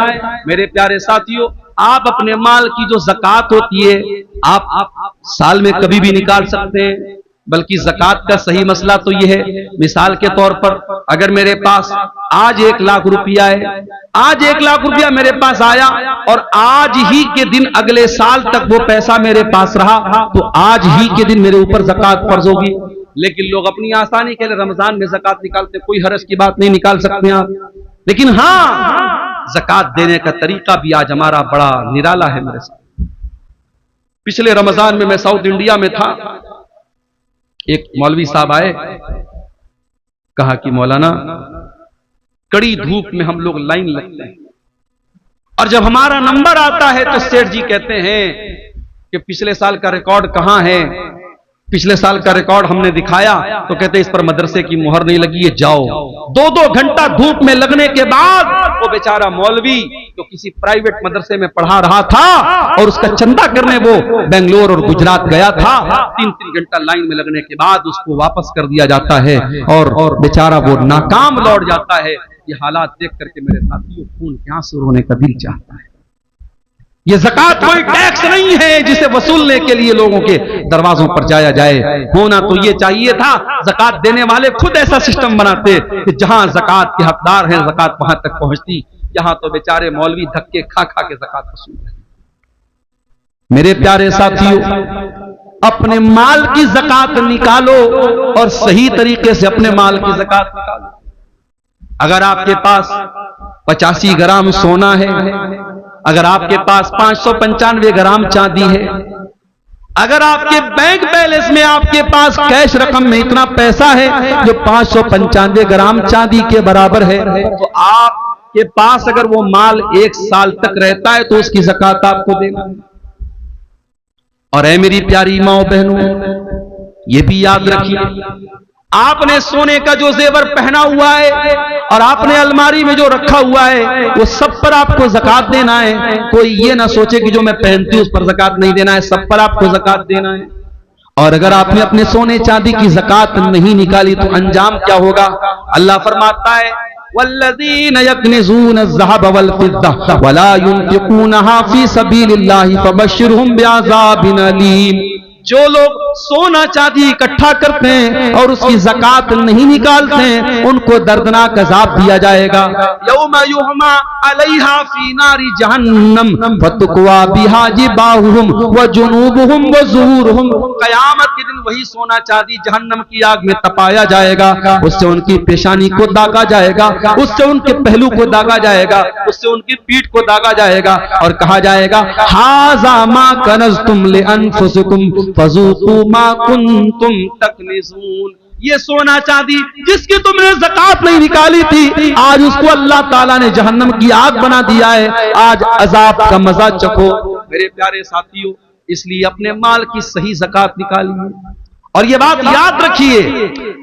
मेरे प्यारे साथियों, आप अपने माल की जो ज़कात होती है आप साल में कभी भी निकाल सकते हैं, बल्कि ज़कात का सही मसला तो यह है, मिसाल के तौर पर अगर मेरे पास आज 1 लाख रुपया है, आज 1 लाख रुपया मेरे पास आया और आज ही के दिन अगले साल तक वो पैसा मेरे पास रहा, तो आज ही के दिन मेरे ऊपर ज़कात फर्ज होगी। लेकिन लोग अपनी आसानी के लिए रमजान में ज़कात निकालते, कोई हर्ज की बात नहीं, निकाल सकते हैं आप। लेकिन हाँ, ज़कात देने का तरीका भी आज हमारा बड़ा निराला है मेरे साथ। पिछले रमजान में मैं साउथ इंडिया में था, एक मौलवी साहब आए, कहा कि मौलाना कड़ी धूप में हम लोग लाइन लगते हैं और जब हमारा नंबर आता है तो सेठ जी कहते हैं कि पिछले साल का रिकॉर्ड कहां है, पिछले साल का रिकॉर्ड हमने दिखाया तो कहते इस पर मदरसे की मुहर नहीं लगी है, जाओ। 2-2 घंटा धूप में लगने के बाद वो बेचारा मौलवी तो किसी प्राइवेट मदरसे में पढ़ा रहा था और उसका चंदा करने वो बेंगलोर और गुजरात गया था, 3-3 घंटा लाइन में लगने के बाद उसको वापस कर दिया जाता है और बेचारा वो नाकाम लौट जाता है। ये हालात देख करके मेरे साथियों खून के आंसू रोने का दिल चाहता है। ये ज़कात कोई टैक्स नहीं है जिसे वसूलने के लिए लोगों के दरवाजों पर जाया जाए। होना तो ये चाहिए था, ज़कात देने वाले खुद ऐसा सिस्टम बनाते कि जहां ज़कात के हकदार हैं ज़कात वहां तक पहुंचती। यहां तो बेचारे मौलवी धक्के खा खा के ज़कात वसूल रहे। मेरे प्यारे साथियों, अपने माल की ज़कात निकालो और सही तरीके से अपने माल की ज़कात निकालो। अगर आपके पास 85 ग्राम सोना है, अगर आपके पास 595 ग्राम चांदी है, अगर आपके बैंक बैलेंस में आपके पास कैश रकम में इतना पैसा है जो 595 ग्राम चांदी के बराबर है, तो आपके पास अगर वो माल 1 साल तक रहता है तो उसकी ज़कात आपको देना है। और ऐ मेरी प्यारी माओ बहनों, ये भी याद रखिए, आपने सोने का जो जेवर पहना हुआ है और आपने अलमारी में जो रखा हुआ है वो सब पर आपको ज़कात देना है। कोई ये ना सोचे कि जो मैं पहनती हूं उस पर ज़कात नहीं देना है, सब पर आपको ज़कात देना है। और अगर आपने अपने सोने चांदी की ज़कात नहीं निकाली तो अंजाम क्या होगा? अल्लाह फरमाता है वल्लज़ीन यक्निज़ून अज़्ज़हब वल फ़िद्दा वला युनफ़िक़ूनहा फ़ी सबीलिल्लाहि फ़बश्शिरहुम बिअज़ाबिन अलीम। जो लोग सोना चांदी इकट्ठा करते हैं और उसकी ज़कात नहीं निकालते हैं उनको दर्दनाक अज़ाब दिया जाएगा। यौमा युहमा अलैहा फी नारी जहन्नम फतुक्वा बिहा जिबाहुहुम व जुनूबुहुम व ज़ुहूरुहुम। क़यामत के दिन वही सोना चांदी जहन्नम की आग में तपाया जाएगा, उससे उनकी पेशानी को दागा जाएगा, उससे उनके पहलू को दागा जाएगा, उससे उनकी पीठ को दागा जाएगा और कहा जाएगा हाज़ा मा कनज़्तुम लिअन्फुसिकुम फज़ूक़ू मा कुन्तुम तकनिज़ून। ये सोना चांदी जिसकी तुमने ज़कात नहीं निकाली थी, आज उसको अल्लाह ताला ने जहन्नम की आग बना दिया है। आज अजाब का मजा चखो। मेरे प्यारे साथियों, इसलिए अपने माल की सही ज़कात निकालिए और ये बात याद रखिए,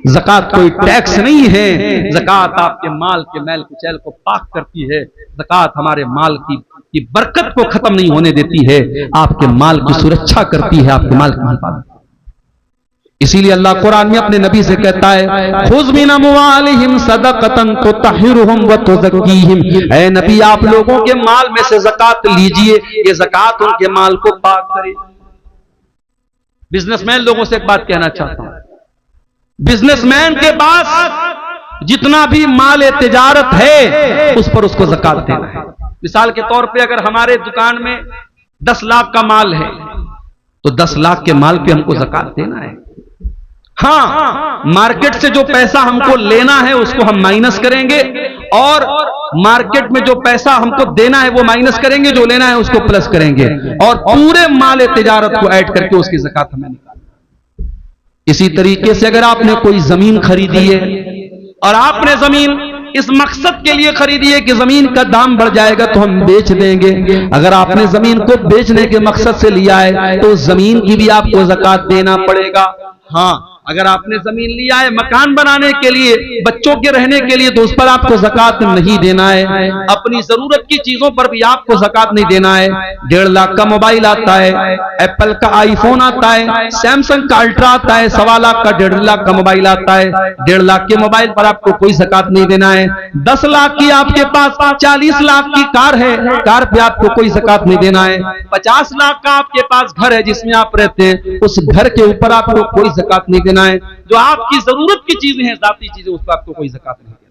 ज़कात कोई टैक्स नहीं है। ज़कात आपके माल के मैल कुचैल को पाक करती है। ज़कात हमारे माल की बरकत को खत्म नहीं होने देती है, आपके माल की सुरक्षा करती है, आपके माल की हिफाजत। इसीलिए अल्लाह कुरान में अपने नबी से कहता है खुज़ मिन अम्वालिहिम सदक़तन तुतहिरुहुम व तुज़क्कीहिम। ऐ नबी, आप लोगों के माल में से ज़कात लीजिए, ये ज़कात उनके माल को पाक करे। बिजनेसमैन लोगों से एक बात कहना चाहता हूं, बिजनेसमैन के पास जितना भी माल तिजारत है उस पर उसको ज़कात देना है। मिसाल के तौर पे अगर हमारे दुकान में 10 लाख का माल है तो 10 लाख के माल पे हमको ज़कात देना है। हाँ, मार्केट से जो पैसा हमको लेना है उसको हम माइनस करेंगे और मार्केट में जो पैसा हमको देना है वो माइनस करेंगे, जो लेना है उसको प्लस करेंगे और पूरे माल तिजारत को ऐड करके उसकी ज़कात हमें निकालनी। इसी तरीके से अगर आपने कोई जमीन खरीदी है और आपने जमीन इस मकसद के लिए खरीदी है कि जमीन का दाम बढ़ जाएगा तो हम बेच देंगे, अगर आपने जमीन को बेचने के मकसद से लिया है तो उस जमीन की भी आपको ज़कात देना पड़ेगा। हाँ, अगर आपने जमीन लिया है मकान बनाने के लिए, बच्चों के रहने के लिए, तो उस पर आपको ज़कात नहीं देना है। अपनी जरूरत की चीजों पर भी आपको ज़कात नहीं देना है। 1.5 लाख का मोबाइल आता है, एप्पल का आईफोन आता है, सैमसंग का अल्ट्रा आता है, 1.25 लाख का 1.5 लाख का मोबाइल आता है। 1.5 लाख के मोबाइल पर आपको कोई ज़कात नहीं देना है। 10 लाख की आपके पास 40 लाख की कार है, कार पे आपको कोई ज़कात नहीं देना है। 50 लाख का आपके पास घर है जिसमें आप रहते हैं, उस घर के ऊपर आपको कोई ज़कात नहीं देना है। जो आपकी जरूरत की चीजें हैं, जाती चीजें, उस पर आपको कोई ज़कात नहीं देना है।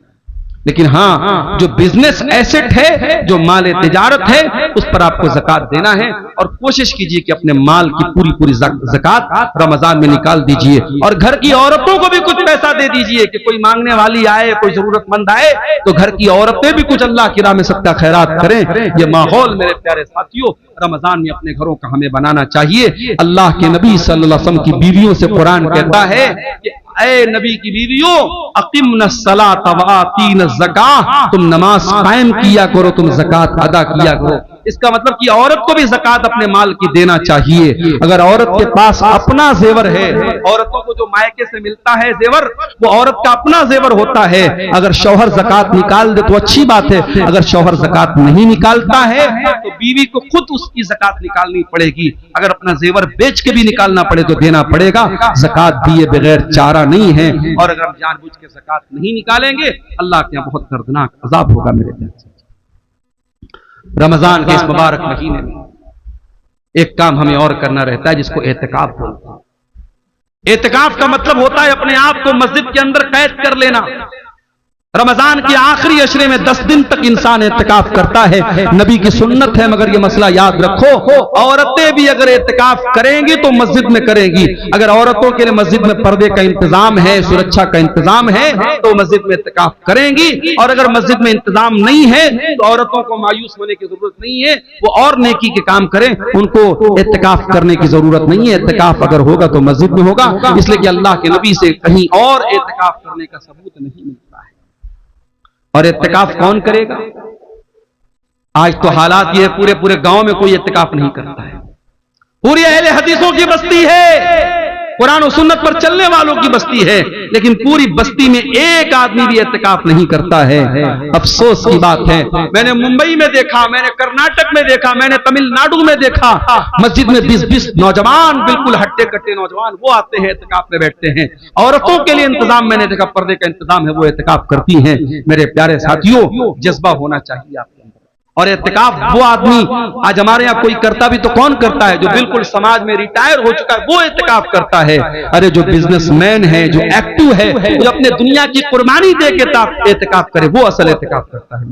लेकिन हाँ, जो बिजनेस एसेट है, जो माल तिजारत है, उस पर आपको ज़कात देना है। और कोशिश कीजिए कि अपने माल की पूरी पूरी ज़कात रमजान में निकाल दीजिए। और घर की औरतों को भी कुछ पैसा दे दीजिए कि कोई मांगने वाली आए, कोई जरूरतमंद आए, तो घर की औरतें भी कुछ अल्लाह की राह में सदका खैरात करें। ये माहौल मेरे प्यारे साथियों रमजान में अपने घरों का हमें बनाना चाहिए। अल्लाह के नबी सल्लल्लाहु अलैहि वसल्लम की बीवियों से कुरान कहता है कि ऐ नबी की बीवियों, अक़िम्नस्सलात व आतीनज़ ज़कात, तुम नमाज कायम किया करो, तुम ज़कात अदा किया करो। इसका मतलब कि औरत को भी ज़कात अपने माल की देना चाहिए। अगर औरत के पास अपना जेवर है, औरतों को जो मायके से मिलता है जेवर, वो औरत का अपना जेवर होता है। अगर शौहर ज़कात निकाल दे तो अच्छी बात है, अगर शौहर ज़कात नहीं निकालता है तो बीवी को खुद उसकी ज़कात निकालनी पड़ेगी। अगर अपना जेवर बेच के भी निकालना पड़े तो देना पड़ेगा। ज़कात दिए बगैर चारा नहीं है। और अगर हम जानबूझ के ज़कात नहीं निकालेंगे, अल्लाह के यहाँ बहुत दर्दनाक अज़ाब होगा। मेरे प्यारे रमजान के इस मुबारक महीने में एक काम हमें और करना रहता है, जिसको एतिकाफ बोलते हैं। एतिकाफ का मतलब होता है अपने आप को मस्जिद के अंदर कैद कर लेना। रमजान के आखिरी अशरे में 10 दिन तक इंसान एतिकाफ करता है। नबी की सुन्नत है, मगर यह मसला याद रखो, औरतें भी अगर एतिकाफ करेंगी तो मस्जिद में करेंगी। अगर औरतों के लिए मस्जिद में पर्दे का इंतजाम है, सुरक्षा का इंतजाम है, तो मस्जिद में एतिकाफ करेंगी। और अगर मस्जिद में इंतजाम नहीं है तो औरतों को मायूस होने की जरूरत नहीं है, वो और नेकी के काम करें, उनको एतिकाफ करने की जरूरत नहीं है। एतिकाफ अगर होगा तो मस्जिद में होगा, इसलिए कि अल्लाह के नबी से कहीं और एतिकाफ करने का सबूत नहीं मिलता है। और इत्तिकाफ कौन करेगा? आज तो हालात ये पूरे पूरे गांव में कोई इत्तिकाफ नहीं करता है। पूरी अहले हदीसों की बस्ती है, कुरान और सुन्नत पर चलने वालों की बस्ती है, लेकिन पूरी बस्ती में एक आदमी भी इत्तिकाफ नहीं करता है। अफसोस की बात है। मैंने मुंबई में देखा, मैंने कर्नाटक में देखा, मैंने तमिलनाडु में देखा, मस्जिद में 20-20 नौजवान, बिल्कुल हट्टे कट्टे नौजवान, वो आते हैं इत्तिकाफ में बैठते हैं। औरतों के लिए इंतजाम मैंने देखा, पर्दे का इंतजाम है, वो इत्तिकाफ करती हैं। मेरे प्यारे साथियों, जज्बा होना चाहिए आपके अंदर। और इत्तिकाफ वो आदमी आज हमारे यहाँ कोई करता भी तो कौन करता है? जो बिल्कुल समाज में रिटायर हो चुका है, वो इत्तिकाफ करता है। अरे जो बिजनेसमैन है, जो एक्टिव है, जो अपने दुनिया की कुर्बानी दे के इत्तिकाफ करे, वो असल इत्तिकाफ करता है।